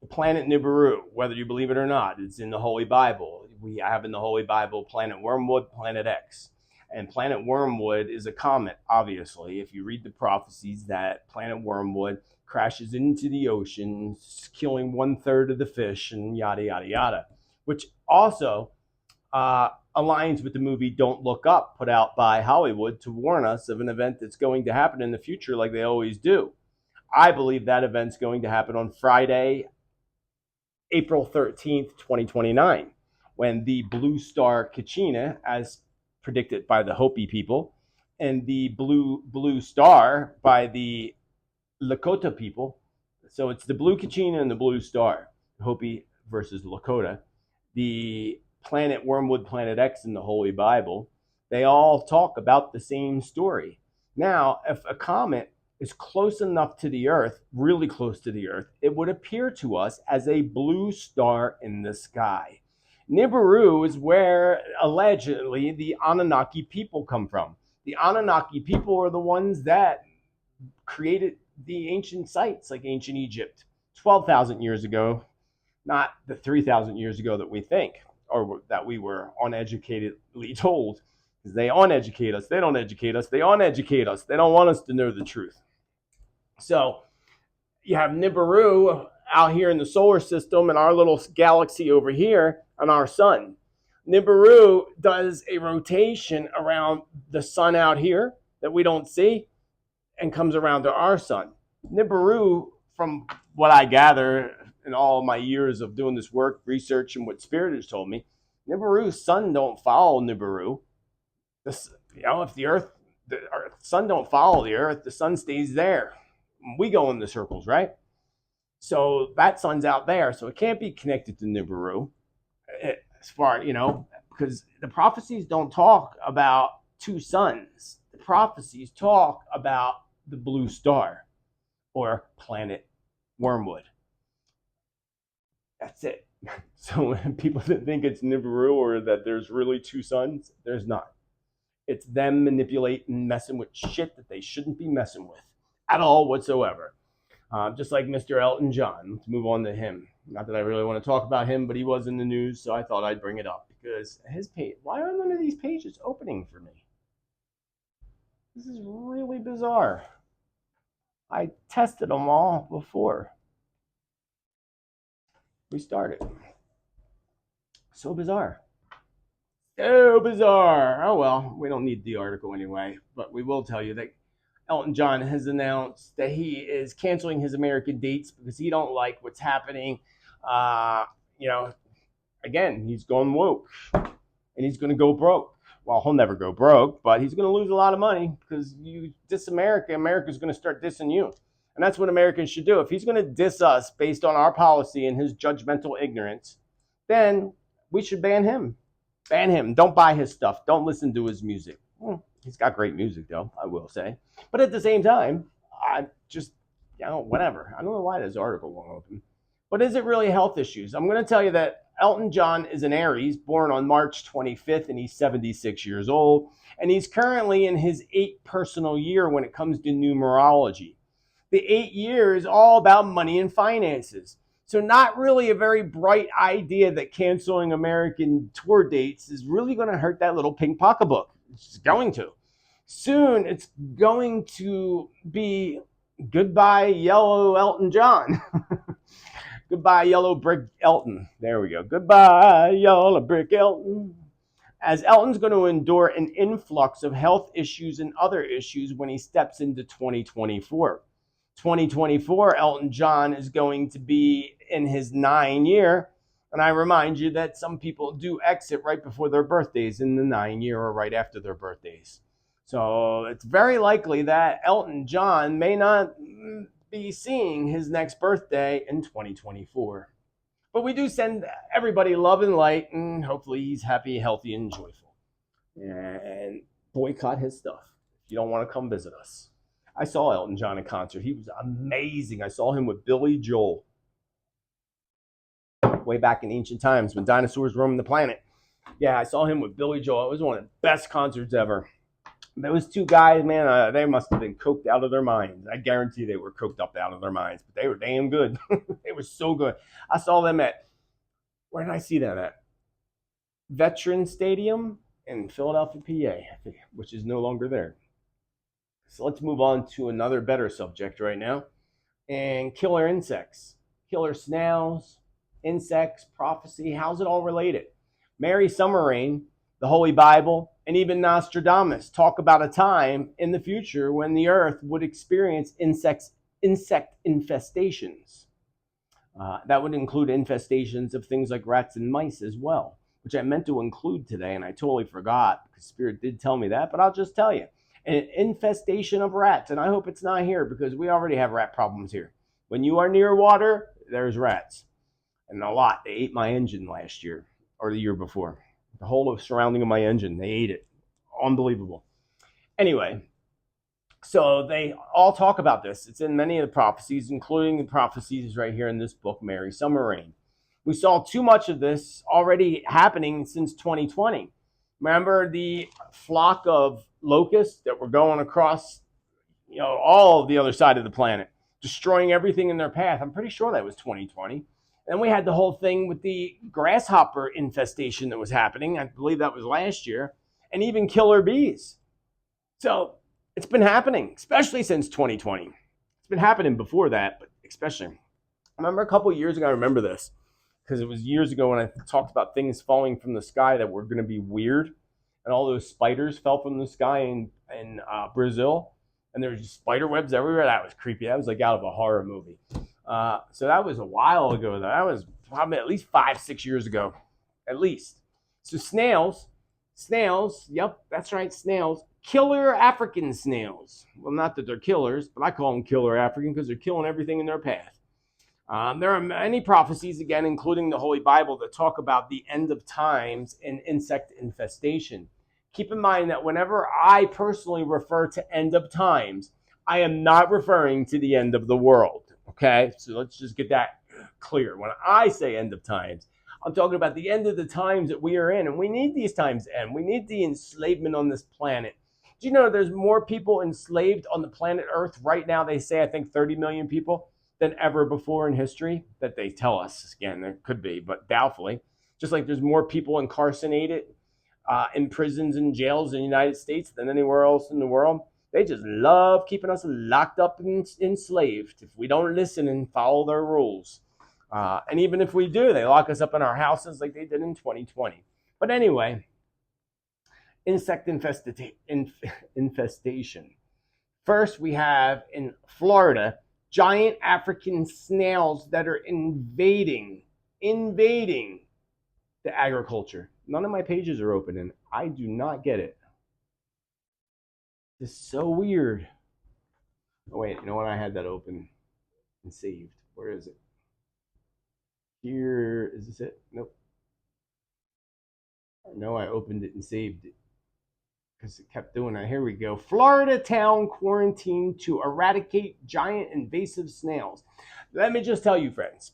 The planet Nibiru, whether you believe it or not, it's in the Holy Bible. We have in the Holy Bible planet Wormwood, planet X. And planet Wormwood is a comet, obviously. If you read the prophecies, that planet Wormwood crashes into the ocean, killing 1/3 of the fish, and yada, yada, yada. Which also aligns with the movie Don't Look Up, put out by Hollywood to warn us of an event that's going to happen in the future like they always do. I believe that event's going to happen on Friday, April 13th, 2029, when the blue star Kachina, as predicted by the Hopi people, and the blue star by the Lakota people. So it's the blue Kachina and the blue star, Hopi versus Lakota. The planet Wormwood, planet X in the Holy Bible, they all talk about the same story. Now, if a comet is close enough to the Earth, really close to the Earth, it would appear to us as a blue star in the sky. Nibiru is where allegedly the Anunnaki people come from. The Anunnaki people are the ones that created the ancient sites like ancient Egypt 12,000 years ago, not the 3,000 years ago that we think, or that we were uneducatedly told. Because they uneducate us. They don't educate us. They uneducate us. They don't want us to know the truth. So you have Nibiru out here in the solar system and our little galaxy over here on our sun. Nibiru does a rotation around the sun out here that we don't see and comes around to our sun. Nibiru, from what I gather in all my years of doing this work, research, and what Spirit has told me, Nibiru's sun don't follow Nibiru. If the sun don't follow the Earth, the sun stays there. We go in the circles, right? So that sun's out there, so it can't be connected to Nibiru. As far, because the prophecies don't talk about two suns. The prophecies talk about the blue star or planet Wormwood. That's it. So when people think it's Nibiru or that there's really two suns, there's not. It's them manipulating, messing with shit that they shouldn't be messing with at all whatsoever. Just like Mr. Elton John. Let's move on to him. Not that I really want to talk about him, but he was in the news, so I thought I'd bring it up because his page. Why are none of these pages opening for me? This is really bizarre. I tested them all before we started. So bizarre. So bizarre. Oh well, we don't need the article anyway, but we will tell you that Elton John has announced that he is canceling his American dates because he don't like what's happening. Again, he's gone woke and he's going to go broke. Well, he'll never go broke, but he's going to lose a lot of money because you diss America, America's going to start dissing you. And that's what Americans should do. If he's going to diss us based on our policy and his judgmental ignorance, then we should ban him. Ban him. Don't buy his stuff. Don't listen to his music. He's got great music, though, I will say. But at the same time, whatever. I don't know why this article won't open. But is it really health issues? I'm going to tell you that Elton John is an Aries, born on March 25th, and he's 76 years old. And he's currently in his 8th personal year when it comes to numerology. The 8 year is all about money and finances. So not really a very bright idea that canceling American tour dates is really going to hurt that little pink pocketbook. It's going to. Soon it's going to be goodbye yellow Elton John. Goodbye yellow brick Elton. There we go. Goodbye yellow brick Elton. As Elton's going to endure an influx of health issues and other issues when he steps into 2024. 2024, Elton John is going to be in his 9th year. And I remind you that some people do exit right before their birthdays in the 9th year or right after their birthdays. So it's very likely that Elton John may not be seeing his next birthday in 2024. But we do send everybody love and light, and hopefully he's happy, healthy, and joyful. And boycott his stuff if you don't want to come visit us. I saw Elton John in concert. He was amazing. I saw him with Billy Joel way back in ancient times when dinosaurs roamed the planet. Yeah, I saw him with Billy Joel. It was one of the best concerts ever. Those two guys, man, they must have been coked out of their minds. I guarantee they were coked up out of their minds, but they were damn good. They were so good. I saw them at, where did I see that at? Veterans Stadium in Philadelphia, PA, which is no longer there. So let's move on to another better subject right now. And killer insects, killer snails, insects, prophecy. How's it all related? Mary Summer Rain, the Holy Bible, and even Nostradamus talk about a time in the future when the earth would experience insect infestations. That would include infestations of things like rats and mice as well, which I meant to include today, and I totally forgot because Spirit did tell me that, but I'll just tell you. An infestation of rats, and I hope it's not here because we already have rat problems here. When you are near water, there's rats. And a lot. They ate my engine last year or the year before. The whole surrounding of my engine, they ate it. Unbelievable. Anyway, so they all talk about this. It's in many of the prophecies, including the prophecies right here in this book, Mary Summer Rain. We saw too much of this already happening since 2020. Remember the flock of locusts that were going across, all of the other side of the planet, destroying everything in their path? I'm pretty sure that was 2020. Then we had the whole thing with the grasshopper infestation that was happening. I believe that was last year. and even killer bees. So it's been happening, especially since 2020. It's been happening before that, but especially. I remember a couple of years ago, I remember this because it was years ago when I talked about things falling from the sky that were going to be weird. And all those spiders fell from the sky in Brazil. And there were just spider webs everywhere. That was creepy. That was like out of a horror movie. So that was a while ago. That was probably at least 5-6 years ago. At least. So snails, yep, that's right, snails. Killer African snails. Well, not that they're killers, but I call them killer African because they're killing everything in their path. There are many prophecies, again, including the Holy Bible, that talk about the end of times and insect infestation. Keep in mind that whenever I personally refer to end of times, I am not referring to the end of the world. Okay, so let's just get that clear. When I say end of times, I'm talking about the end of the times that we are in, and we need these times to end. We need the enslavement on this planet. Do you know there's more people enslaved on the planet Earth right now? They say, I think, 30 million people than ever before in history. That they tell us. Again, there could be, but doubtfully. Just like there's more people incarcerated in prisons and jails in the United States than anywhere else in the world. They just love keeping us locked up and enslaved if we don't listen and follow their rules. And even if we do, they lock us up in our houses like they did in 2020. But anyway, insect infestation. First, we have in Florida, giant African snails that are invading the agriculture. None of my pages are open and I do not get it. This is so weird. Oh wait, you know what? I had that open and saved. Where is it? Here, is this it? Nope. No, I opened it and saved it because it kept doing that. Here we go. Florida town quarantined to eradicate giant invasive snails. Let me just tell you, friends,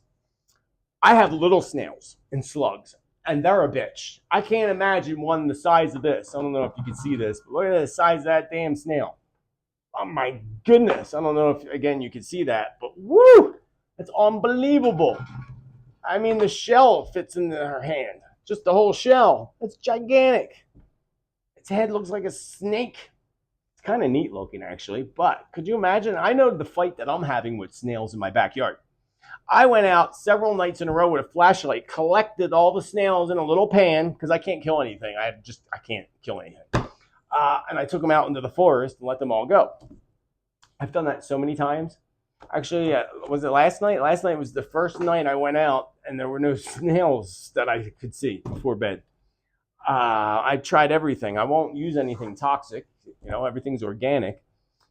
I have little snails and slugs, and they're a bitch. I can't imagine one the size of this. I don't know if you can see this, but look at the size of that damn snail. Oh my goodness. I don't know if, again, you can see that, but woo, it's unbelievable. I mean, the shell fits in her hand. Just the whole shell. It's gigantic. Its head looks like a snake. It's kind of neat looking, actually. But could you imagine? I know the fight that I'm having with snails in my backyard. I went out several nights in a row with a flashlight, collected all the snails in a little pan because I can't kill anything. I can't kill anything. And I took them out into the forest and let them all go. I've done that so many times. Actually, was it last night? Last night was the first night I went out and there were no snails that I could see before bed. I tried everything. I won't use anything toxic. Everything's organic.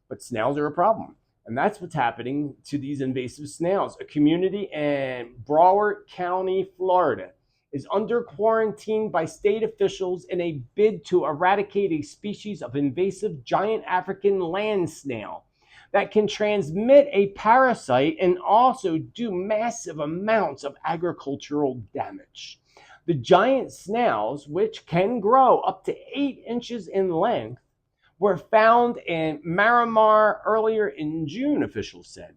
But snails are a problem. And that's what's happening to these invasive snails. A community in Broward County, Florida, is under quarantine by state officials in a bid to eradicate a species of invasive giant African land snail that can transmit a parasite and also do massive amounts of agricultural damage. The giant snails, which can grow up to 8 inches in length, were found in Miramar earlier in June, officials said.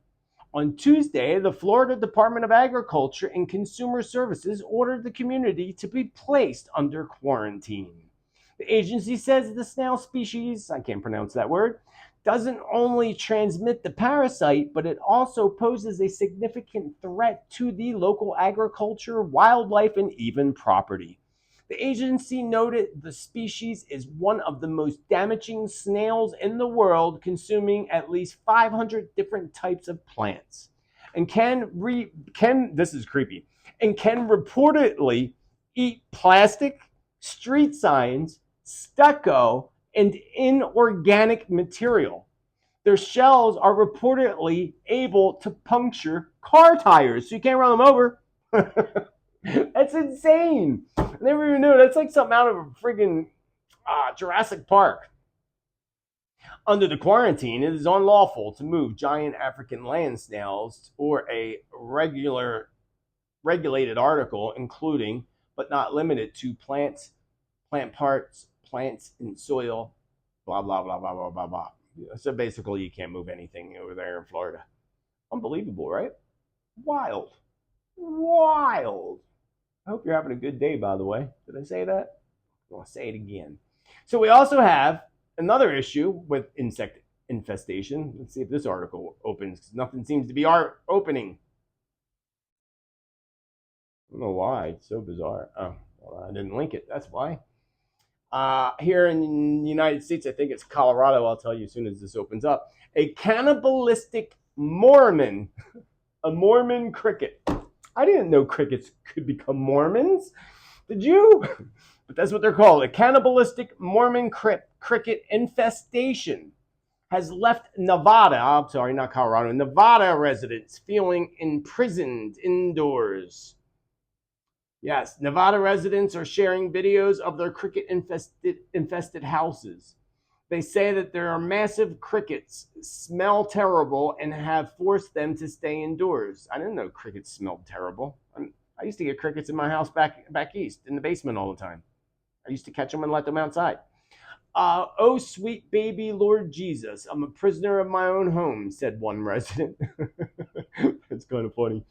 On Tuesday, the Florida Department of Agriculture and Consumer Services ordered the community to be placed under quarantine. The agency says the snail species, I can't pronounce that word, doesn't only transmit the parasite, but it also poses a significant threat to the local agriculture, wildlife, and even property. The agency noted the species is one of the most damaging snails in the world, consuming at least 500 different types of plants, and this is creepy, and can reportedly eat plastic, street signs, stucco, and inorganic material. Their shells are reportedly able to puncture car tires, so you can't run them over. That's insane. I never even knew. That's like something out of a friggin' Jurassic Park. Under the quarantine, it is unlawful to move giant African land snails or a regulated article, including but not limited to plants, plant parts, plants in soil, blah, blah, blah, blah, blah, blah, blah. So basically, you can't move anything over there in Florida. Unbelievable, right? Wild. I hope you're having a good day, by the way. Did I say that? I want to say it again. So we also have another issue with insect infestation. Let's see if this article opens. Nothing seems to be opening. I don't know why. It's so bizarre. Oh, well, I didn't link it. That's why. Here in the United States, I think it's Colorado. I'll tell you as soon as this opens up. A cannibalistic Mormon, a Mormon cricket. I didn't know crickets could become Mormons. Did you? But that's what they're called. A cannibalistic Mormon cricket infestation has left Nevada, I'm sorry, not Colorado, Nevada residents feeling imprisoned indoors. Yes, Nevada residents are sharing videos of their cricket infested houses. They say that there are massive crickets, smell terrible, and have forced them to stay indoors. I didn't know crickets smelled terrible. I used to get crickets in my house back east in the basement all the time. I used to catch them and let them outside. Oh, sweet baby Lord Jesus, I'm a prisoner of my own home, said one resident. That's kind of funny.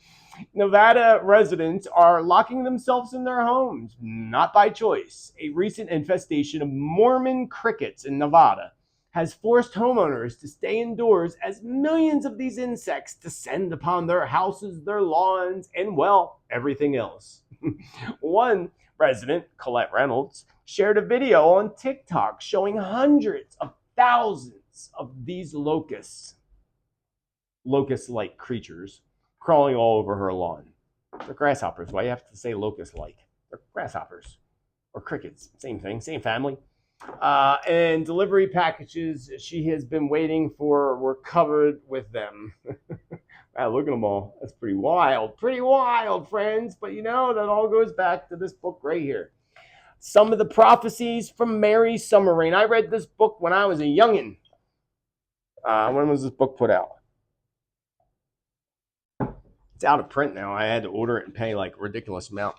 Nevada residents are locking themselves in their homes, not by choice. A recent infestation of Mormon crickets in Nevada has forced homeowners to stay indoors as millions of these insects descend upon their houses, their lawns, and, well, everything else. One resident, Colette Reynolds, shared a video on TikTok showing hundreds of thousands of these locust-like creatures crawling all over her lawn. They're grasshoppers. Why do you have to say locust-like? They're grasshoppers or crickets. Same thing, same family. And delivery packages she has been waiting for were covered with them. Wow, look at them all. That's pretty wild, friends. But you know, that all goes back to this book right here. Some of the prophecies from Mary Summerrain. I read this book when I was a youngin'. When was this book put out? It's out of print now. I had to order it and pay like a ridiculous amount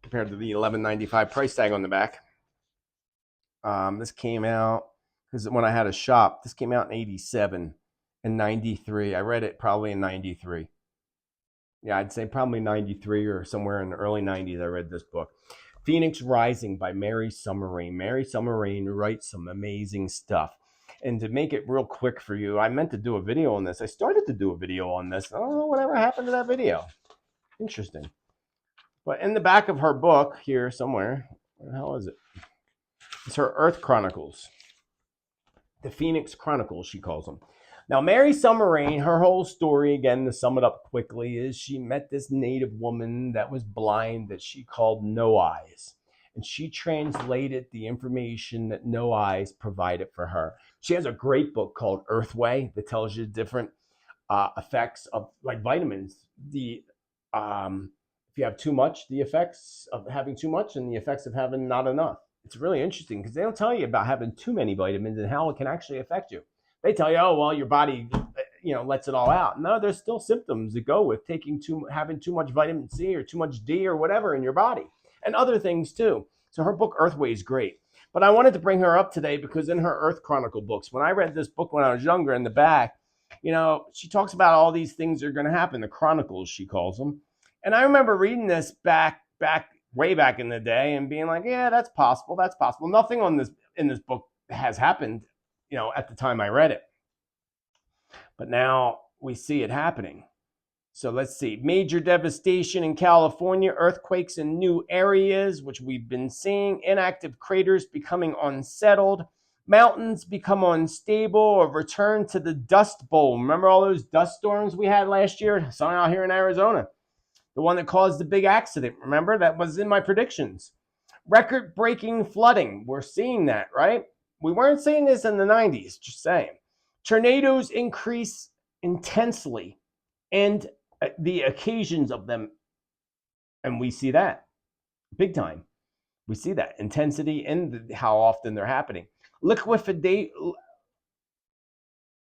compared to the $11.95 price tag on the back. This came out because when I had a shop, this came out in 87 and 93. I read it probably in 93. Yeah, I'd say probably 93 or somewhere in the early 90s. I read this book. Phoenix Rising by Mary Summerrain. Mary Summerrain writes some amazing stuff. And to make it real quick for you, I meant to do a video on this. I started to do a video on this. I don't know whatever happened to that video. Interesting. But in the back of her book here somewhere, where the hell is it? It's her Earth Chronicles. The Phoenix Chronicles, she calls them. Now, Mary Summerrain, her whole story, again, to sum it up quickly, is she met this native woman that was blind that she called No Eyes. And she translated the information that No Eyes provided for her. She has a great book called Earthway that tells you different effects of, like vitamins. If you have too much, the effects of having too much and the effects of having not enough. It's really interesting because they don't tell you about having too many vitamins and how it can actually affect you. They tell you, oh, well, your body, lets it all out. No, there's still symptoms that go with having too much vitamin C or too much D or whatever in your body, and other things too. So her book Earthway is great. But I wanted to bring her up today because in her Earth Chronicle books, when I read this book when I was younger, in the back, she talks about all these things that are going to happen, the chronicles, she calls them. And I remember reading this way back in the day and being like, yeah, that's possible. Nothing in this book has happened, at the time I read it. But now we see it happening. So let's see. Major devastation in California, earthquakes in new areas, which we've been seeing, inactive craters becoming unsettled, mountains become unstable or return to the Dust Bowl. Remember all those dust storms we had last year? Some out here in Arizona. The one that caused the big accident, remember? That was in my predictions. Record-breaking flooding. We're seeing that, right? We weren't seeing this in the 90s, just saying. Tornadoes increase intensely and the occasions of them. And we see that big time. We see that intensity and how often they're happening.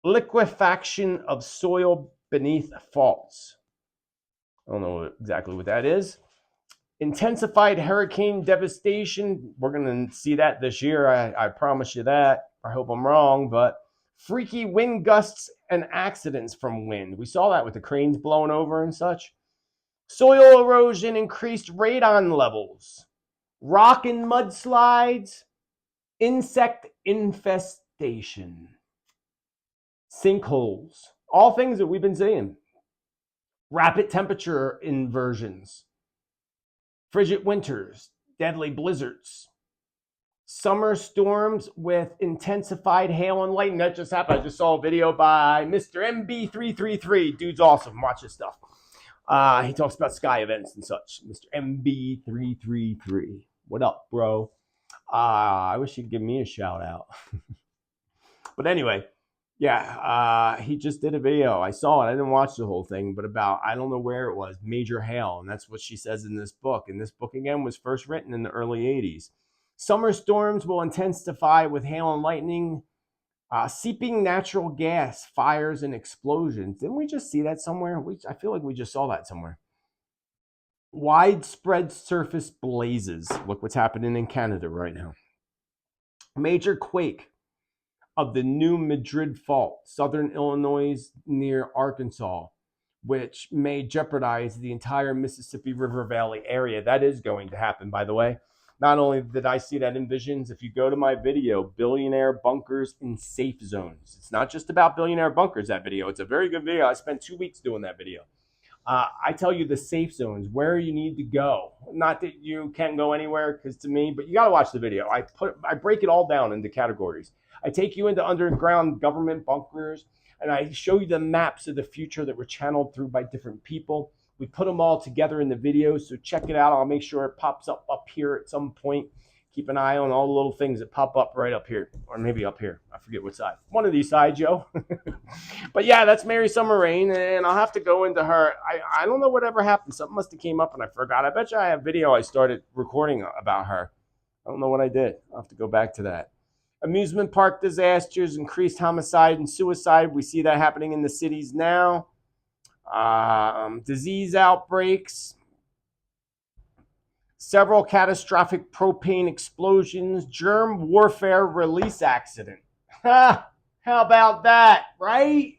Liquefaction of soil beneath faults. I don't know exactly what that is. Intensified hurricane devastation. We're going to see that this year. I promise you that. I hope I'm wrong, but freaky wind gusts and accidents from wind. We saw that with the cranes blowing over and such. Soil erosion, increased radon levels. Rock and mudslides. insect infestation, sinkholes, all things that we've been seeing. Rapid temperature inversions, frigid winters, deadly blizzards, summer storms with intensified hail and lightning. That just happened. I just saw a video by Mr. MB333. Dude's awesome. Watch his stuff. He talks about sky events and such. Mr. MB333. What up, bro? I wish he'd give me a shout out. But anyway, yeah, he just did a video. I saw it. I didn't watch the whole thing, but about, I don't know where it was, major hail. And that's what she says in this book. And this book, again, was first written in the early 80s. Summer storms will intensify with hail and lightning, seeping natural gas, fires, and explosions. Didn't we just see that somewhere? I feel like we just saw that somewhere. Widespread surface blazes. Look what's happening in Canada right now. Major quake of the New Madrid Fault, southern Illinois near Arkansas, which may jeopardize the entire Mississippi River Valley area. That is going to happen, by the way. Not only did I see that in visions, if you go to my video, Billionaire Bunkers in Safe Zones. It's not just about billionaire bunkers, that video. It's a very good video. I spent 2 weeks doing that video. I tell you the safe zones, where you need to go. Not that you can't go anywhere, because to me, but you got to watch the video. I break it all down into categories. I take you into underground government bunkers, and I show you the maps of the future that were channeled through by different people. We put them all together in the video, so check it out. I'll make sure it pops up here at some point. Keep an eye on all the little things that pop up right up here, or maybe up here. I forget what side. One of these sides, yo. But yeah, that's Mary Summer Rain, and I'll have to go into her. I don't know whatever happened. Something must have came up and I forgot. I bet you I have video I started recording about her. I don't know what I did. I'll have to go back to that. Amusement park disasters, increased homicide and suicide. We see that happening in the cities now. Disease outbreaks. Several catastrophic propane explosions, germ warfare release accident. Ha! How about that, right?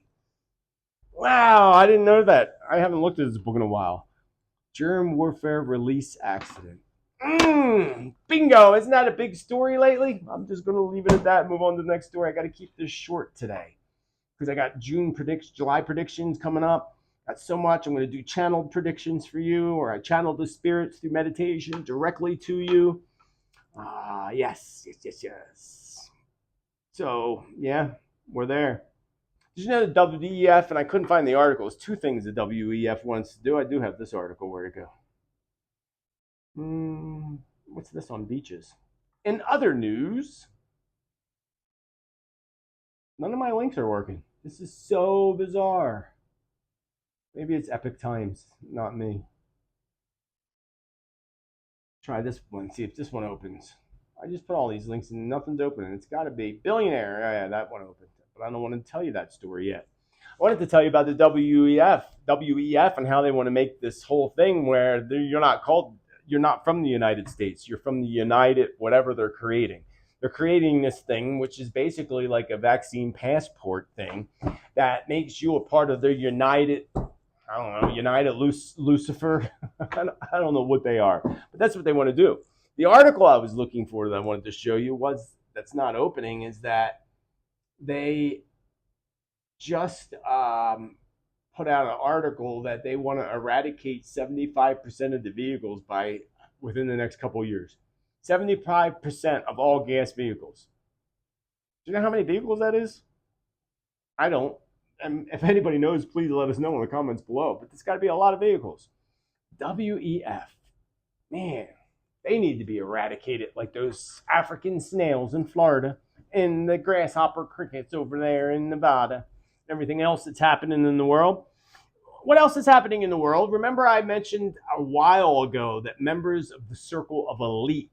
Wow, I didn't know that. I haven't looked at this book in a while. Germ warfare release accident. Bingo! Isn't that a big story lately? I'm just going to leave it at that and move on to the next story. I got to keep this short today because I got July predictions coming up. That's so much. I'm going to do channeled predictions for you, or I channel the spirits through meditation directly to you. Yes. So, yeah, we're there. Did you know the WEF, and I couldn't find the article, it's 2 things the WEF wants to do. I do have this article. Where'd it go? What's this on beaches? In other news, none of my links are working. This is so bizarre. Maybe it's Epic Times, not me. Try this one, see if this one opens. I just put all these links and nothing's opening. It's got to be Billionaire. Yeah, that one opened. But I don't want to tell you that story yet. I wanted to tell you about the WEF and how they want to make this whole thing where you're not from the United States. You're from the United, whatever they're creating. They're creating this thing, which is basically like a vaccine passport thing that makes you a part of their United, I don't know, United Lucifer. I don't know what they are, but that's what they want to do. The article I was looking for that I wanted to show you that's not opening is that they just put out an article that they want to eradicate 75% of the vehicles within the next couple of years. 75% of all gas vehicles. Do you know how many vehicles that is? I don't. And if anybody knows, please let us know in the comments below. But there's got to be a lot of vehicles. WEF. Man, they need to be eradicated like those African snails in Florida and the grasshopper crickets over there in Nevada. Everything else that's happening in the world. What else is happening in the world? Remember I mentioned a while ago that members of the circle of elite,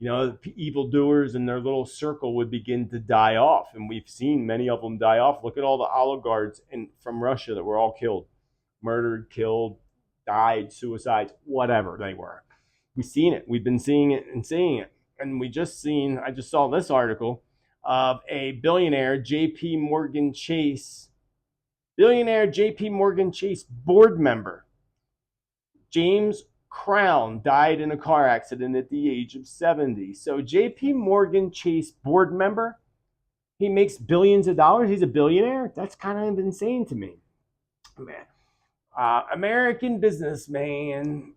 the evildoers in their little circle would begin to die off. And we've seen many of them die off. Look at all the oligarchs from Russia that were all killed. Murdered, killed, died, suicides, whatever they were. We've seen it. We've been seeing it and seeing it. And I just saw this article of a billionaire JP Morgan Chase board member, James Crown died in a car accident at the age of 70. So JP Morgan Chase board member, he makes billions of dollars. He's a billionaire. That's kind of insane to me. Man. American businessman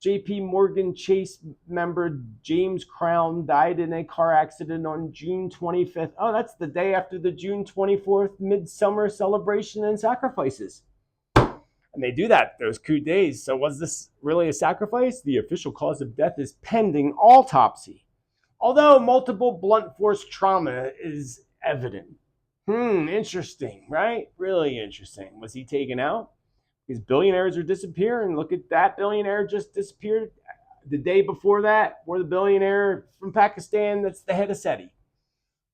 JP Morgan Chase member James Crown died in a car accident on June 25th. Oh, that's the day after the June 24th midsummer celebration and sacrifices. And they do that those coup days. So was this really a sacrifice? The official cause of death is pending autopsy, although multiple blunt force trauma is evident. Interesting, right? Really interesting. Was he taken out? Because billionaires are disappearing. Look at that billionaire just disappeared the day before that. We're the billionaire from Pakistan that's the head of SETI.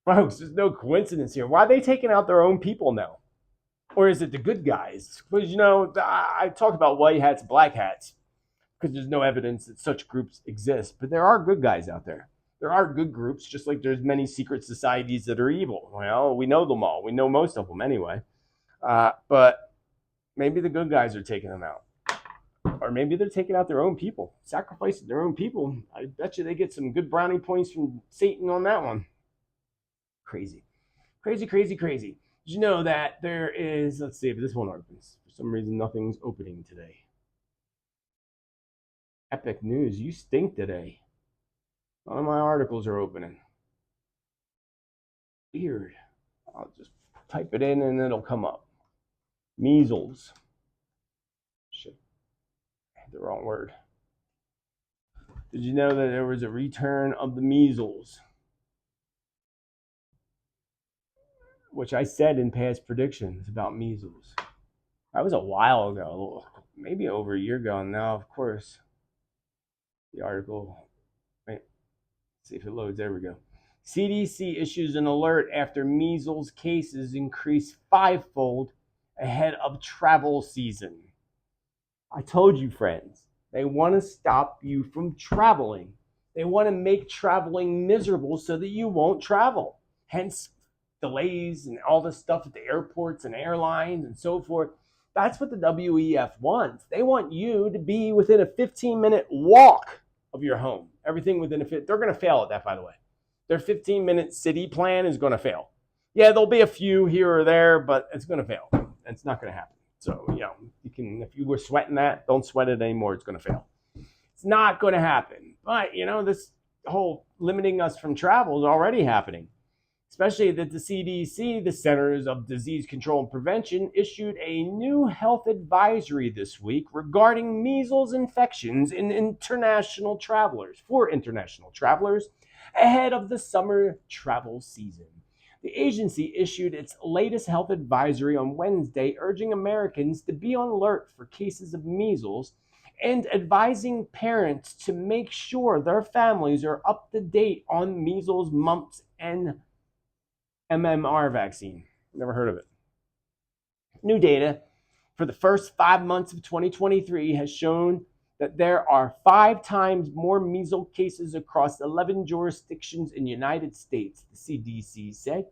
Folks, there's no coincidence here. Why are they taking out their own people now? Or is it the good guys? Because, I talk about white hats, black hats, because there's no evidence that such groups exist. But there are good guys out there. There are good groups, just like there's many secret societies that are evil. Well, we know them all. We know most of them anyway. But maybe the good guys are taking them out. Or maybe they're taking out their own people, sacrificing their own people. I bet you they get some good brownie points from Satan on that one. Crazy. Crazy, crazy, crazy. Did you know that there is, let's see if this one opens. For some reason, nothing's opening today. Epic news. You stink today. None of my articles are opening. Weird. I'll just type it in and it'll come up. Measles. Shit. I had the wrong word. Did you know that there was a return of the measles? Which I said in past predictions about measles. That was a while ago, maybe over a year ago. And now, of course, the article, wait, let's see if it loads. There we go. CDC issues an alert after measles cases increase 5-fold ahead of travel season. I told you, friends, they want to stop you from traveling. They want to make traveling miserable so that you won't travel. Hence, delays and all this stuff at the airports and airlines and so forth. That's what the WEF wants. They want you to be within a 15-minute walk of your home. Everything within they're going to fail at that, by the way. Their 15-minute city plan is going to fail. Yeah, there'll be a few here or there, but it's going to fail. It's not going to happen. So, you can, if you were sweating that, don't sweat it anymore. It's going to fail. It's not going to happen. But, this whole limiting us from travel is already happening. Especially that the CDC, the Centers of Disease Control and Prevention, issued a new health advisory this week regarding measles infections in international travelers, ahead of the summer travel season. The agency issued its latest health advisory on Wednesday, urging Americans to be on alert for cases of measles and advising parents to make sure their families are up to date on measles, mumps, and MMR vaccine. Never heard of it. New data for the first 5 months of 2023 has shown that there are 5 times more measles cases across 11 jurisdictions in the United States, the CDC said,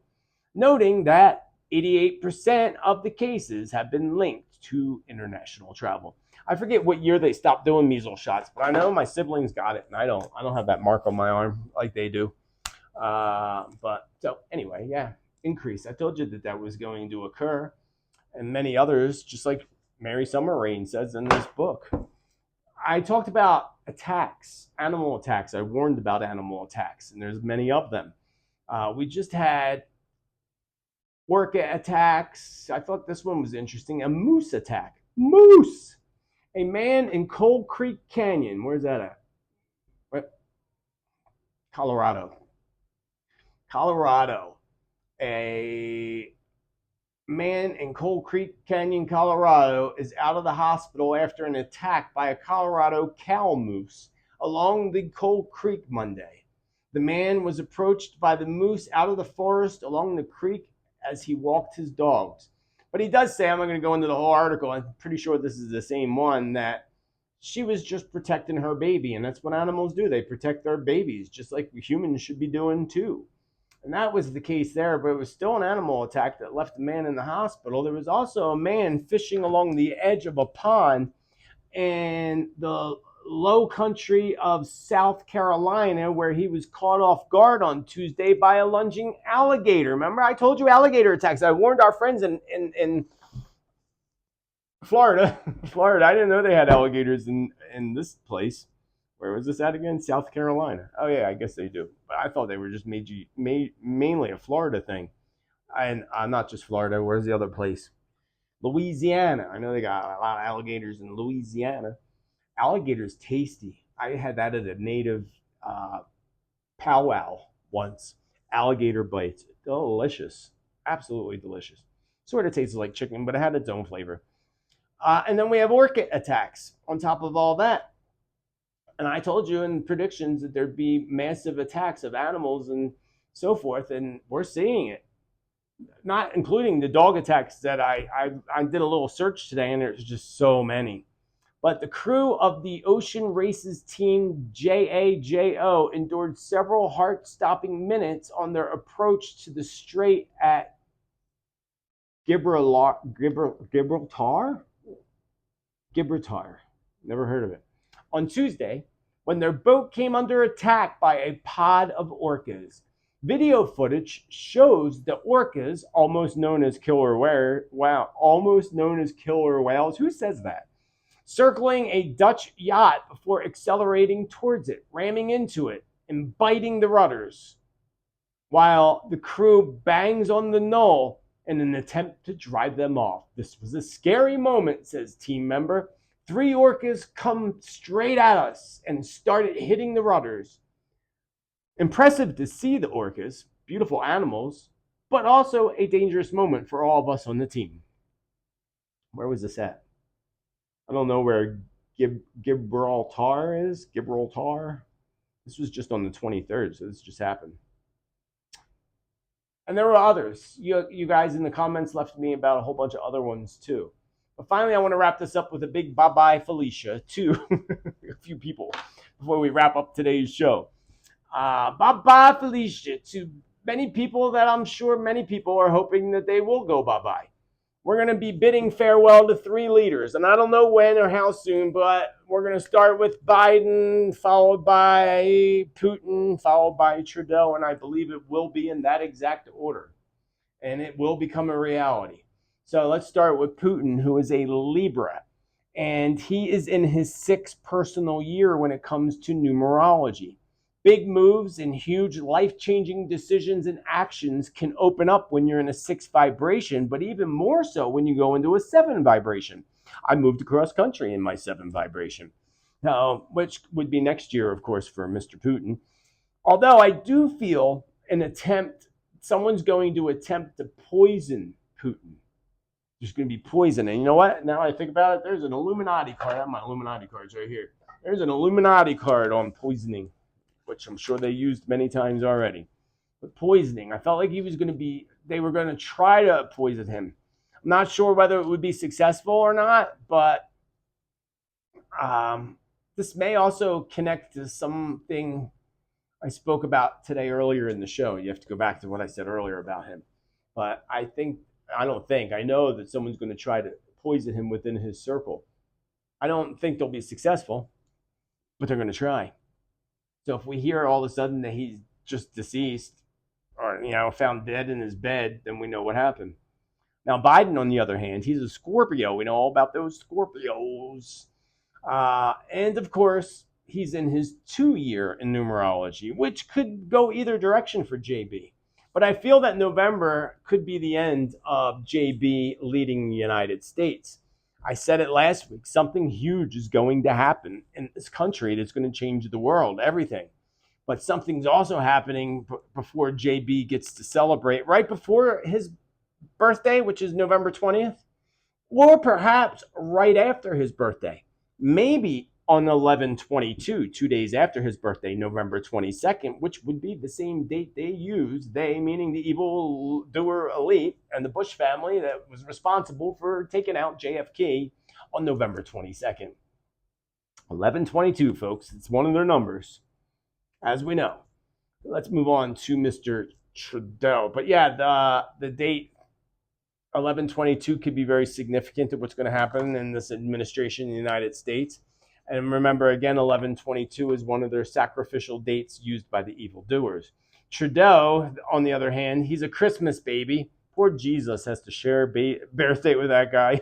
noting that 88% of the cases have been linked to international travel. I forget what year they stopped doing measles shots, but I know my siblings got it, and I don't have that mark on my arm like they do. But so anyway, increase. I told you that was going to occur, and many others, just like Mary Summer Rain says in this book. I talked about attacks, animal attacks. I warned about animal attacks, and there's many of them. We just had orca attacks. I thought this one was interesting. A moose attack. Moose! A man in Cold Creek Canyon. Where's that at? What? Colorado. A man in Cold Creek Canyon, Colorado, is out of the hospital after an attack by a Colorado cow moose along the Cold Creek Monday. The man was approached by the moose out of the forest along the creek as he walked his dogs. But he does say, I'm not going to go into the whole article, I'm pretty sure this is the same one, that she was just protecting her baby. And that's what animals do. They protect their babies, just like humans should be doing too. And that was the case there, but it was still an animal attack that left a man in the hospital. There was also a man fishing along the edge of a pond, and the low country of South Carolina, where he was caught off guard on Tuesday by a lunging alligator. Remember, I told you alligator attacks. I warned our friends in Florida. Florida. I didn't know they had alligators in this place. Where was this at again? South Carolina. Oh yeah, I guess they do. But I thought they were just mainly a Florida thing. And not just Florida. Where's the other place? Louisiana. I know they got a lot of alligators in Louisiana. Alligator's tasty. I had that at a native powwow once. Alligator bites. Delicious. Absolutely delicious. Sort of tastes like chicken, but it had its own flavor. And then we have orca attacks on top of all that. And I told you in predictions that there'd be massive attacks of animals and so forth, and we're seeing it. Not including the dog attacks that I did a little search today, and there's just so many. But the crew of the Ocean Races team JAJO endured several heart-stopping minutes on their approach to the strait at Gibraltar? Never heard of it. On Tuesday, when their boat came under attack by a pod of orcas. Video footage shows the orcas, almost known as killer whales. Who says that? Circling a Dutch yacht before accelerating towards it, ramming into it, and biting the rudders, while the crew bangs on the knoll in an attempt to drive them off. This was a scary moment, says team member. 3 orcas come straight at us and started hitting the rudders. Impressive to see the orcas, beautiful animals, but also a dangerous moment for all of us on the team. Where was this at? I don't know where Gibraltar is. Gibraltar. This was just on the 23rd, so this just happened. And there were others. You guys in the comments left me about a whole bunch of other ones too. But finally, I want to wrap this up with a big bye-bye Felicia to a few people before we wrap up today's show. Bye-bye Felicia to many people that I'm sure many people are hoping that they will go bye-bye. We're going to be bidding farewell to 3 leaders, and I don't know when or how soon, but we're going to start with Biden, followed by Putin, followed by Tradaeu, and I believe it will be in that exact order, and it will become a reality. So let's start with Putin, who is a Libra, and he is in his 6th personal year when it comes to numerology. Big moves and huge life-changing decisions and actions can open up when you're in a 6 vibration, but even more so when you go into a 7 vibration. I moved across country in my 7 vibration, which would be next year, of course, for Mr. Putin. Although I do feel someone's going to attempt to poison Putin. There's going to be poison. And you know what? Now I think about it, there's an Illuminati card. I have my Illuminati cards right here. There's an Illuminati card on poisoning, which I'm sure they used many times already. But poisoning, I felt like they were going to try to poison him. I'm not sure whether it would be successful or not, but this may also connect to something I spoke about today earlier in the show. You have to go back to what I said earlier about him. But I know that someone's going to try to poison him within his circle. I don't think they'll be successful, but they're going to try. So if we hear all of a sudden that he's just deceased or, found dead in his bed, then we know what happened. Now, Biden, on the other hand, he's a Scorpio. We know all about those Scorpios. And, of course, he's in his 2-year in numerology, which could go either direction for JB. But I feel that November could be the end of JB leading the United States. I said it last week. Something huge is going to happen in this country that's going to change the world, everything. But something's also happening before JB gets to celebrate, right before his birthday, which is November 20th, or perhaps right after his birthday. Maybe on 11/22, 2 days after his birthday, November 22nd, which would be the same date they used, they meaning the evil doer elite and the Bush family that was responsible for taking out JFK on November 22nd. 11/22, folks. It's one of their numbers, as we know. Let's move on to Mr. Tradaeu. But yeah, the date 11/22 could be very significant to what's going to happen in this administration in the United States. And remember, again, 11/22 is one of their sacrificial dates used by the evildoers. Trudeau, on the other hand, he's a Christmas baby. Poor Jesus has to share a birthday with that guy.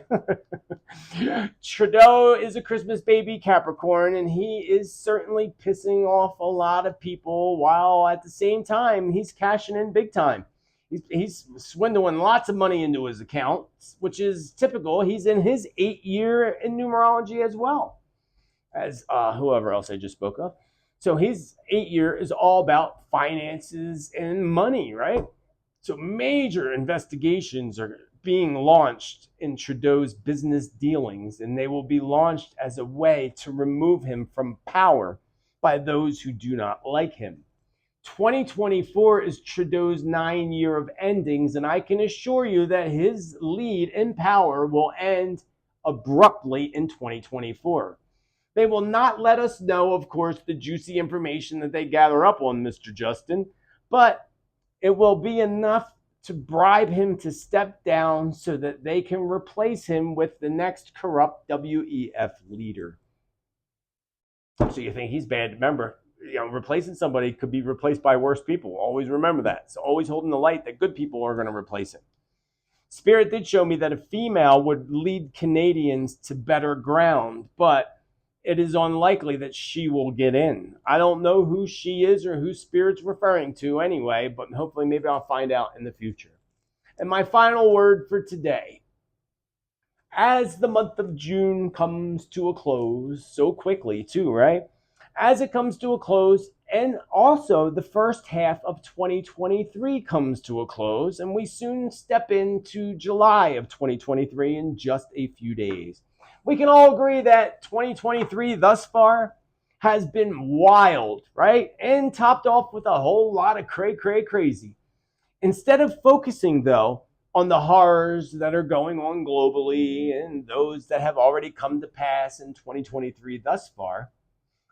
Trudeau is a Christmas baby Capricorn, and he is certainly pissing off a lot of people, while at the same time, he's cashing in big time. He's swindling lots of money into his accounts, which is typical. He's in his 8-year in numerology as well as whoever else I just spoke of. So his 8-year is all about finances and money, right? So major investigations are being launched in Trudeau's business dealings, and they will be launched as a way to remove him from power by those who do not like him. 2024 is Trudeau's 9-year of endings, and I can assure you that his lead in power will end abruptly in 2024. They will not let us know, of course, the juicy information that they gather up on Mr. Justin, but it will be enough to bribe him to step down so that they can replace him with the next corrupt WEF leader. So you think he's bad? Remember, replacing somebody could be replaced by worse people. Always remember that. So always holding the light that good people are going to replace him. Spirit did show me that a female would lead Canadians to better ground, but it is unlikely that she will get in. I don't know who she is or who Spirit's referring to anyway, but hopefully maybe I'll find out in the future. And my final word for today. As the month of June comes to a close, so quickly too, right? As it comes to a close, and also the first half of 2023 comes to a close, and we soon step into July of 2023 in just a few days. We can all agree that 2023 thus far has been wild, right? And topped off with a whole lot of crazy. Instead of focusing, though, on the horrors that are going on globally and those that have already come to pass in 2023 thus far,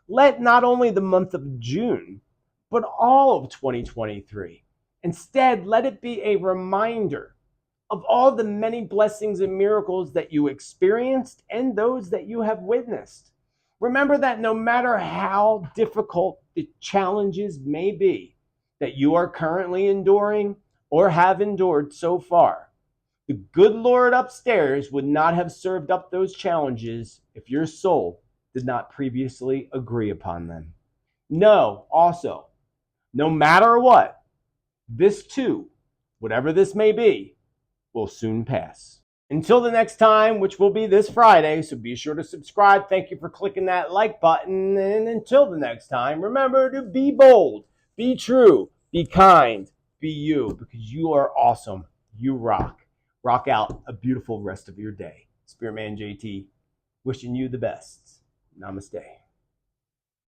let not only the month of June, but all of 2023, instead, let it be a reminder of all the many blessings and miracles that you experienced and those that you have witnessed. Remember that no matter how difficult the challenges may be that you are currently enduring or have endured so far, the good Lord upstairs would not have served up those challenges if your soul did not previously agree upon them. Know also, no matter what, this too, whatever this may be, will soon pass. Until the next time, which will be this Friday, so be sure to subscribe. Thank you for clicking that like button. And until the next time, remember to be bold, be true, be kind, be you, because you are awesome. You rock. Rock out a beautiful rest of your day. Spiritman JT, wishing you the best. Namaste.